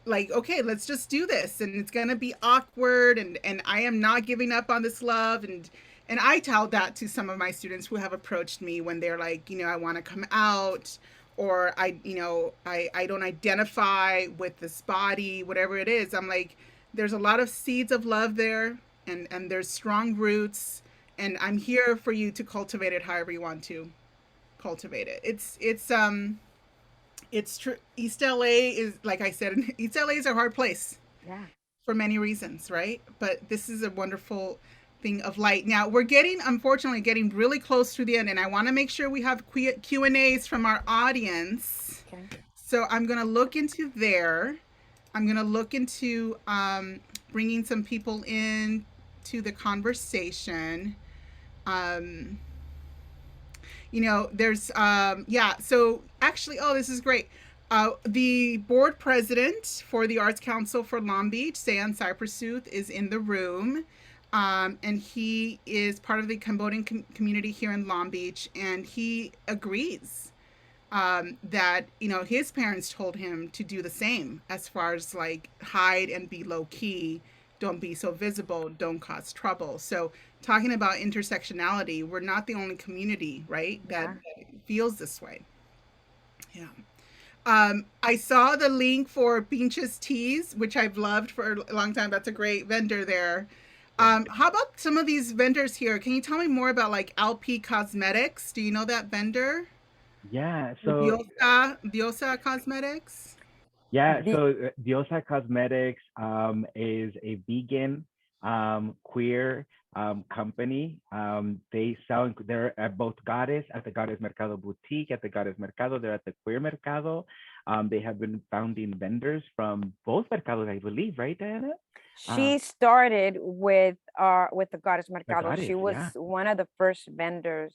B: Like, okay, let's just do this, and it's gonna be awkward, and I am not giving up on this love, and I tell that to some of my students who have approached me when they're like, I want to come out, or I don't identify with this body, whatever it is. I'm like, there's a lot of seeds of love there, and there's strong roots, and I'm here for you to cultivate it however you want to cultivate it. It's true. East LA is, like I said, East LA is a hard place for many reasons, right? But this is a wonderful thing of light. Now we're unfortunately getting really close to the end, and I want to make sure we have Q&As from our audience. Okay. So I'm going to look into there. I'm going to look into bringing some people in to the conversation. There's so actually, this is great. The board president for the Arts Council for Long Beach, Sayan Cypressooth, is in the room. And he is part of the Cambodian community here in Long Beach, and he agrees that, you know, his parents told him to do the same as far as like hide and be low key, don't be so visible, don't cause trouble. So talking about intersectionality, we're not the only community, right, that feels this way. Yeah. I saw the link for Pinches Teas, which I've loved for a long time. That's a great vendor there. How about some of these vendors here? Can you tell me more about like LP Cosmetics? Do you know that vendor?
D: Yeah. So
B: Diosa Cosmetics?
D: yeah. So Diosa Cosmetics is a vegan queer company. They're at both Goddess, at the Goddess Mercado boutique, at the Goddess Mercado. They're at the Queer Mercado. They have been founding vendors from both mercados, I believe, right, Diana?
C: She started with the Goddess Mercado.
D: Goddess,
C: she was one of the first vendors,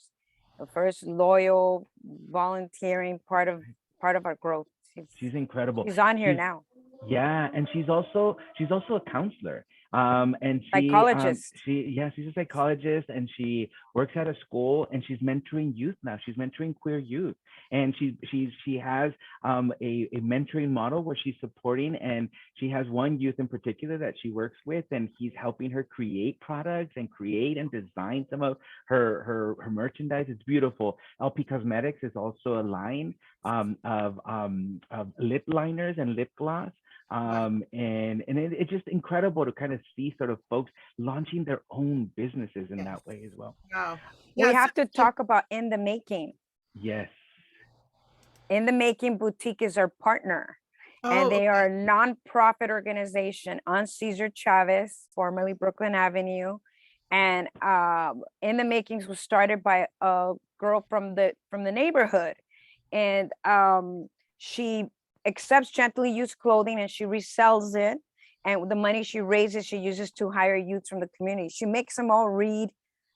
C: the first loyal, volunteering part of our growth.
D: She's incredible.
C: She's on here now.
D: Yeah, and she's also a counselor. And
C: psychologist.
D: She's a psychologist, and she works at a school, and she's mentoring youth now. She's mentoring queer youth, and she has a mentoring model where she's supporting, and she has one youth in particular that she works with, and he's helping her create products and create and design some of her merchandise. It's beautiful. LP Cosmetics is also a line of lip liners and lip gloss. And it's just incredible to kind of see sort of folks launching their own businesses in that way as well.
B: Wow.
C: We have to talk about In the Making.
D: Yes.
C: In the Making Boutique is our partner. And they are a nonprofit organization on Cesar Chavez, formerly Brooklyn Avenue. And In the Makings was started by a girl from the neighborhood. And she accepts gently used clothing and she resells it, and the money she raises she uses to hire youth from the community. She makes them all read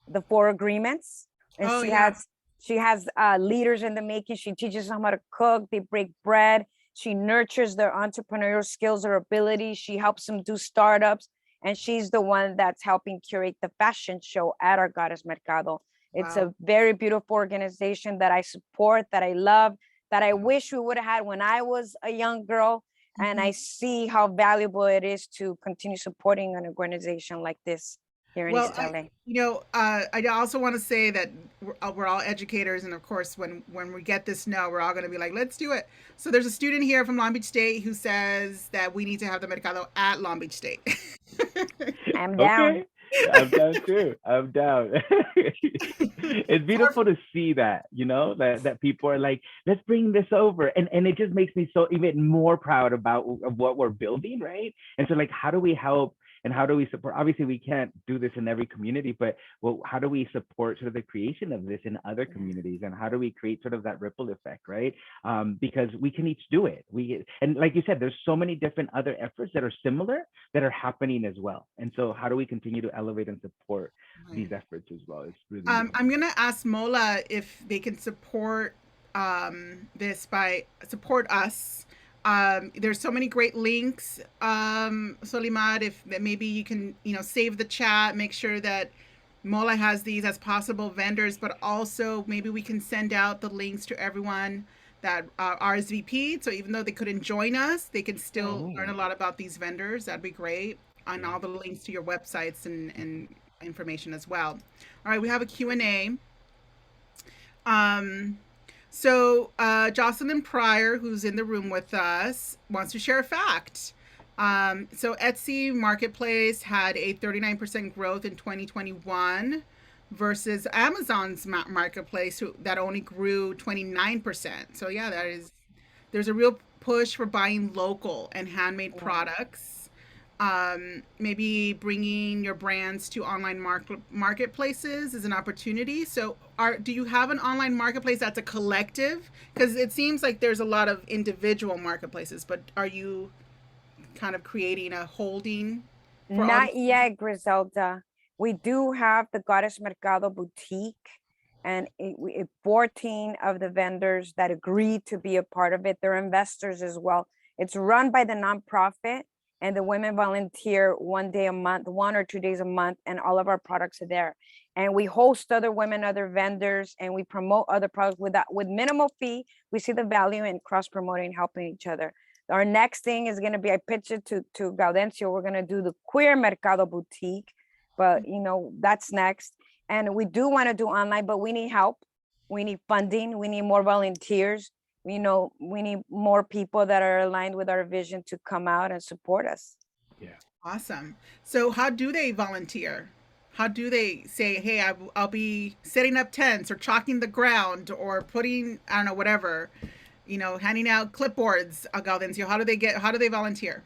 C: the 4 agreements, and she has leaders in the making. She teaches them how to cook, they break bread, she nurtures their entrepreneurial skills or abilities, she helps them do startups, and she's the one that's helping curate the fashion show at our Goddess Mercado. It's a very beautiful organization that I support, that I love, that I wish we would have had when I was a young girl. And I see how valuable it is to continue supporting an organization like this here in East LA.
B: I also want to say that we're all educators. And of course, when we get this no, we're all going to be like, let's do it. So there's a student here from Long Beach State who says that we need to have the Mercado at Long Beach State.
C: I'm down.
D: Okay. I'm down too. I'm down. It's beautiful to see that, that people are like, let's bring this over. And it just makes me so even more proud of what we're building, right? And so like, how do we help and how do we support? Obviously, we can't do this in every community, but how do we support sort of the creation of this in other communities? And how do we create sort of that ripple effect, right? Because we can each do it. And like you said, there's so many different other efforts that are similar that are happening as well. And so how do we continue to elevate and support these efforts as well? It's really
B: I'm going to ask Mola if they can support this by support us. There's so many great links, Solimar, if maybe you can, save the chat, make sure that Mola has these as possible vendors, but also maybe we can send out the links to everyone that RSVP'd. So even though they couldn't join us, they can still learn a lot about these vendors. That'd be great. And all the links to your websites and information as well. All right, we have a Q&A. So Jocelyn Pryor, who's in the room with us, wants to share a fact. So Etsy Marketplace had a 39% growth in 2021 versus Amazon's Marketplace that only grew 29%. So yeah, there's a real push for buying local and handmade products. Maybe bringing your brands to online marketplaces is an opportunity. So do you have an online marketplace that's a collective? Because it seems like there's a lot of individual marketplaces, but are you kind of creating a holding?
C: Not yet, Griselda. We do have the Goddess Mercado boutique And 14 of the vendors that agreed to be a part of it, they're investors as well. It's run by the nonprofit, and the women volunteer 1 day a month, 1 or 2 days a month, and all of our products are there. And we host other women, other vendors, and we promote other products with minimal fee. We see the value in cross-promoting, helping each other. Our next thing is going to be, I pitched it to Gaudencio, we're going to do the Queer Mercado boutique, but you know, that's next. And we do want to do online, but we need help. We need funding. We need more volunteers. You know, we need more people that are aligned with our vision to come out and support us.
D: Yeah.
B: Awesome. So how do they volunteer? How do they say, hey, I'll be setting up tents or chalking the ground or putting, I don't know, whatever, you know, handing out clipboards, Gaudencio? How do they volunteer?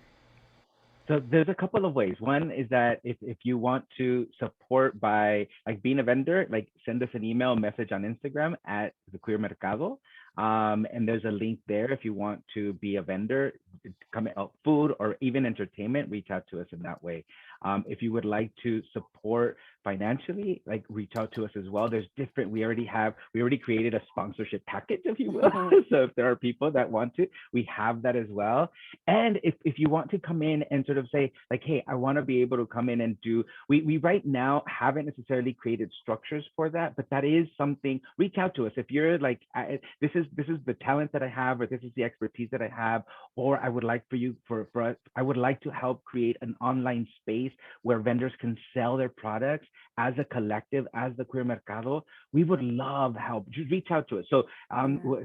D: So there's a couple of ways. One is that if you want to support by like being a vendor, like send us an email, message on Instagram at the Queer Mercado. And there's a link there if you want to be a vendor, come out food or even entertainment, reach out to us in that way. If you would like to support financially, like reach out to us as well. There's different, we already created a sponsorship package, if you will. So if there are people that want to, we have that as well. And if you want to come in and sort of say like, hey, I want to be able to come in and do, we right now haven't necessarily created structures for that, but that is something, reach out to us. If you're like, this is the talent that I have, or this is the expertise that I have, or I would like for us, I would like to help create an online space where vendors can sell their products as a collective, as the Queer Mercado. We would love help. Just reach out to us. So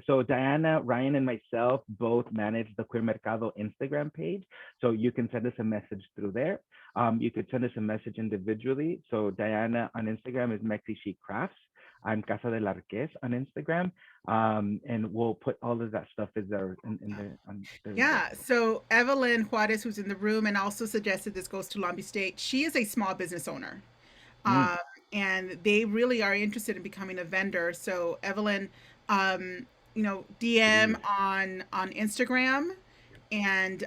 D: so Diana, Ryan, and myself both manage the Queer Mercado Instagram page. So you can send us a message through there. You could send us a message individually. So Diana on Instagram is Mexi She Crafts. I'm Casa de Marquez on Instagram. And we'll put all of that stuff in there.
B: Yeah. So Evelyn Juarez, who's in the room and also suggested this goes to Long Beach State, she is a small business owner. And they really are interested in becoming a vendor. So Evelyn, you know, DM on Instagram, and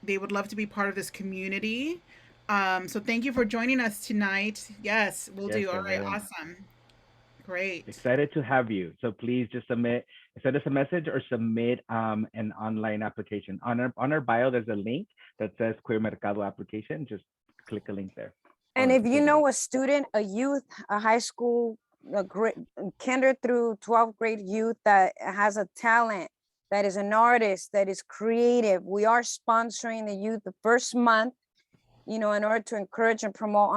B: they would love to be part of this community. So thank you for joining us tonight. Yes, we'll do. All right, awesome. Great.
D: Excited to have you. So please just send us a message or submit an online application. On our bio, there's a link that says Queer Mercado application. Just click a link there.
C: And if you know a student, a youth, a high school, a grade, kinder through 12th grade youth that has a talent, that is an artist, that is creative, we are sponsoring the youth the first month, you know, in order to encourage and promote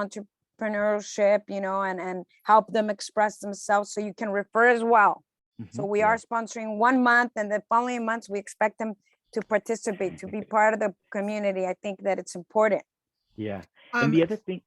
C: entrepreneurship, you know, and help them express themselves. So you can refer as well. So we are sponsoring 1 month, and the following months we expect them to participate, to be part of the community. I think that it's important.
D: Yeah. And the other thing,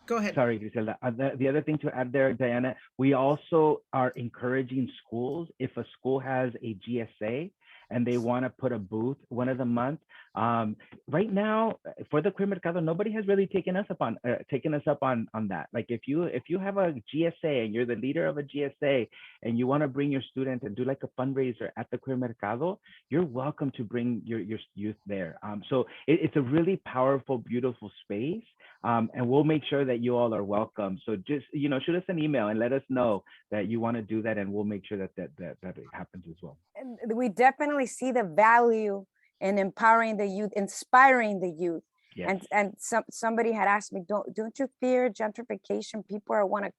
B: go ahead.
D: Sorry, Griselda. The other thing to add there, Diana, we also are encouraging schools, if a school has a GSA and they want to put a booth one of the month. Right now, for the Queer Mercado, nobody has really taken us up on that. Like if you have a GSA and you're the leader of a GSA and you want to bring your student and do like a fundraiser at the Queer Mercado, you're welcome to bring your youth there. So it's a really powerful, beautiful space. And we'll make sure that you all are welcome. So just, you know, shoot us an email and let us know that you want to do that, and we'll make sure that it happens as well.
C: And we definitely see the value in empowering the youth, inspiring the youth. Yes. And somebody had asked me, don't you fear gentrification? People are want to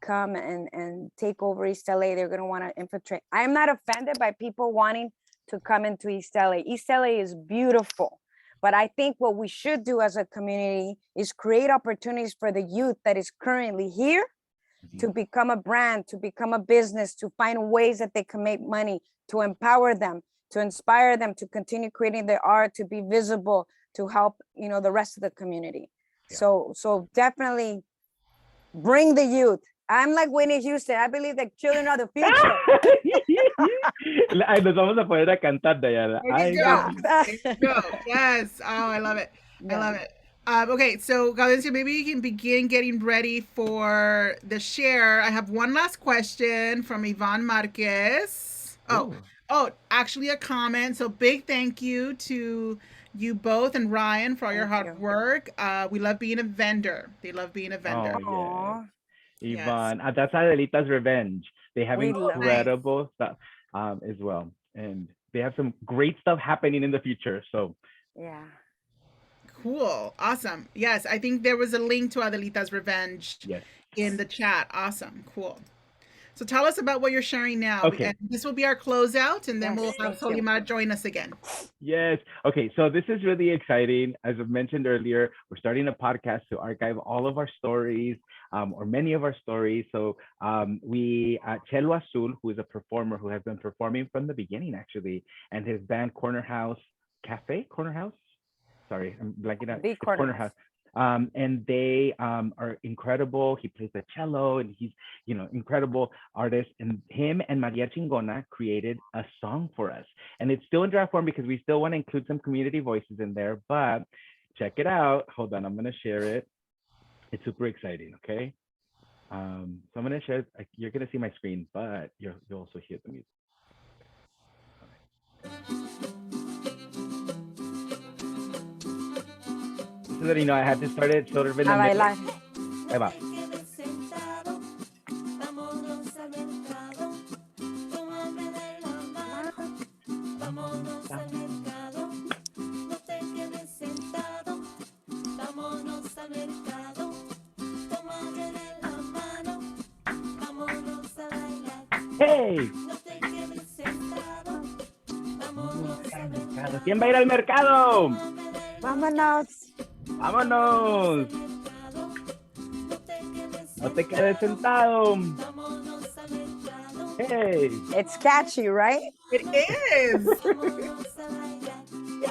C: come and take over East LA. They're going to want to infiltrate. I'm not offended by people wanting to come into East LA. East LA is beautiful. But I think what we should do as a community is create opportunities for the youth that is currently here to become a brand, to become a business, to find ways that they can make money, to empower them, to inspire them, to continue creating their art, to be visible, to help, you know, the rest of the community. Yeah. So definitely bring the youth. I'm like Whitney Houston. I believe that children are the future.
D: Ay, nos vamos a poner a cantar, Diana.
B: There you go. Yes. Oh, I love it. Yeah. I love it. Okay, so Gaudencio, maybe you can begin getting ready for the share. I have one last question from Yvonne Marquez. Oh, actually a comment. So big thank you to you both and Ryan for all your hard work. We love being a vendor. They love being a vendor.
D: Oh, Yvonne. That's Adelita's Revenge. They have
C: We love it.
D: incredible stuff as well. And they have some great stuff happening in the future. So
C: Yeah.
B: Cool. Awesome. Yes, I think there was a link to Adelita's Revenge
D: yes.
B: in the chat. Awesome. Cool. So tell us about what you're sharing now.
D: Okay.
B: And this will be our closeout, and then
C: Yes,
B: we'll have
C: thank you.
B: Solimar join us again.
D: Yes. Okay. So this is really exciting. As I've mentioned earlier, we're starting a podcast to archive all of our stories, or many of our stories. So we, Chelo Azul, who is a performer who has been performing from the beginning, actually, and his band Corner House Cafe, Corner House. Sorry, I'm blanking out.
C: The Corner House.
D: And they are incredible. He plays the cello, and he's, incredible artist. And him and Maria Chingona created a song for us. And it's still in draft form because we still want to include some community voices in there. But check it out. Hold on, I'm going to share it. It's super exciting, okay? So I'm going to share, you're going to see my screen, but you'll also hear the music. So that, I had to start it sort of in the
C: A
D: middle.
C: bailar.
D: Ahí va. ¡Hey! ¿Quién va a ir al mercado?
C: Vámonos.
D: ¡Vámonos! No te quedes sentado. Hey!
C: It's catchy, right?
B: It is.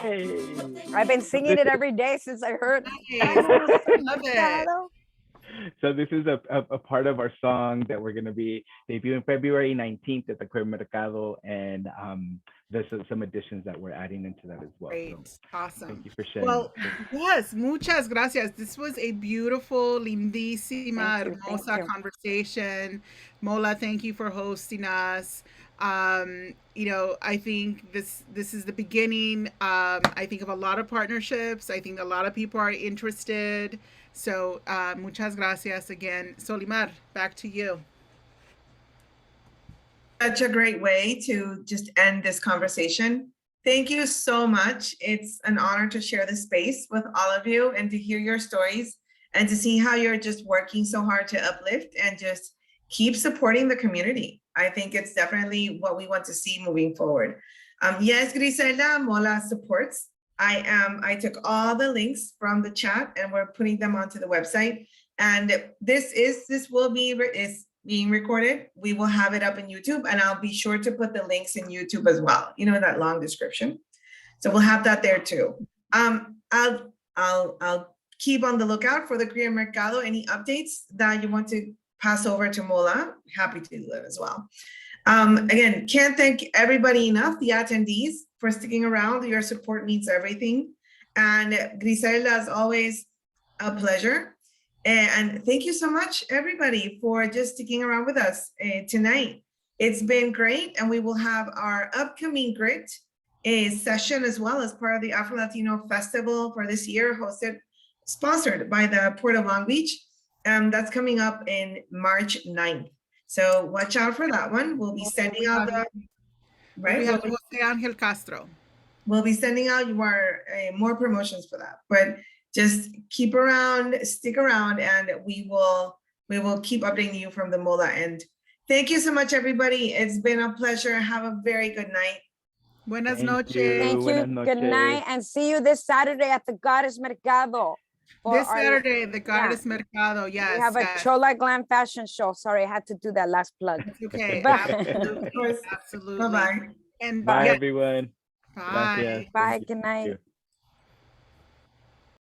D: Hey!
C: I've been singing it every day since I heard.
B: Nice. Love it.
D: So this is a part of our song that we're going to be debuting February 19th at the Queer Mercado, and there's some additions that we're adding into that as well.
B: Great.
D: So
B: Awesome.
D: thank you for sharing.
B: Well, yes, muchas gracias. This was a beautiful, lindísima,
C: Thank you,
B: hermosa
C: thank you.
B: conversation. Mola, thank you for hosting us. I think this is the beginning. I think of a lot of partnerships. I think a lot of people are interested. So muchas gracias again. Solimar, back to you.
A: Such a great way to just end this conversation. Thank you so much. It's an honor to share this space with all of you and to hear your stories and to see how you're just working so hard to uplift and just keep supporting the community. I think it's definitely what we want to see moving forward. Yes, Griselda, Mola supports. I took all the links from the chat and we're putting them onto the website. And this is being recorded. We will have it up in YouTube, and I'll be sure to put the links in YouTube as well. That long description. So we'll have that there too. I'll keep on the lookout for the Queer Mercado. Any updates that you want to pass over to Mola? Happy to do that as well. Again, can't thank everybody enough, the attendees, for sticking around. Your support means everything. And Griselda, as always, a pleasure. And thank you so much, everybody, for just sticking around with us tonight. It's been great, and we will have our upcoming G.R.I.T session as well as part of the Afro-Latino Festival for this year, sponsored by the Port of Long Beach. That's coming up in March 9th. So watch out for that one. We'll be sending out
B: We have Jose Angel Castro.
A: We'll be sending out more promotions for that. But just keep around, stick around, and we will keep updating you from the Mola end. Thank you so much, everybody. It's been a pleasure. Have a very good night.
B: Buenas
D: Thank
B: noches.
D: you.
C: Thank you.
D: Buenas
C: Good
D: noches.
C: night, and see you this Saturday at the Goddess Mercado.
B: This Saturday, the Goddess Mercado. Yes.
C: We have a
B: yes.
C: Chola Glam fashion show. Sorry, I had to do that last plug.
B: It's okay.
C: Bye.
B: Absolutely. Absolutely.
A: Bye-bye.
B: And
D: Bye,
B: yeah,
D: everyone.
B: bye.
D: Gracias.
C: Bye.
D: Thank you.
C: Good night.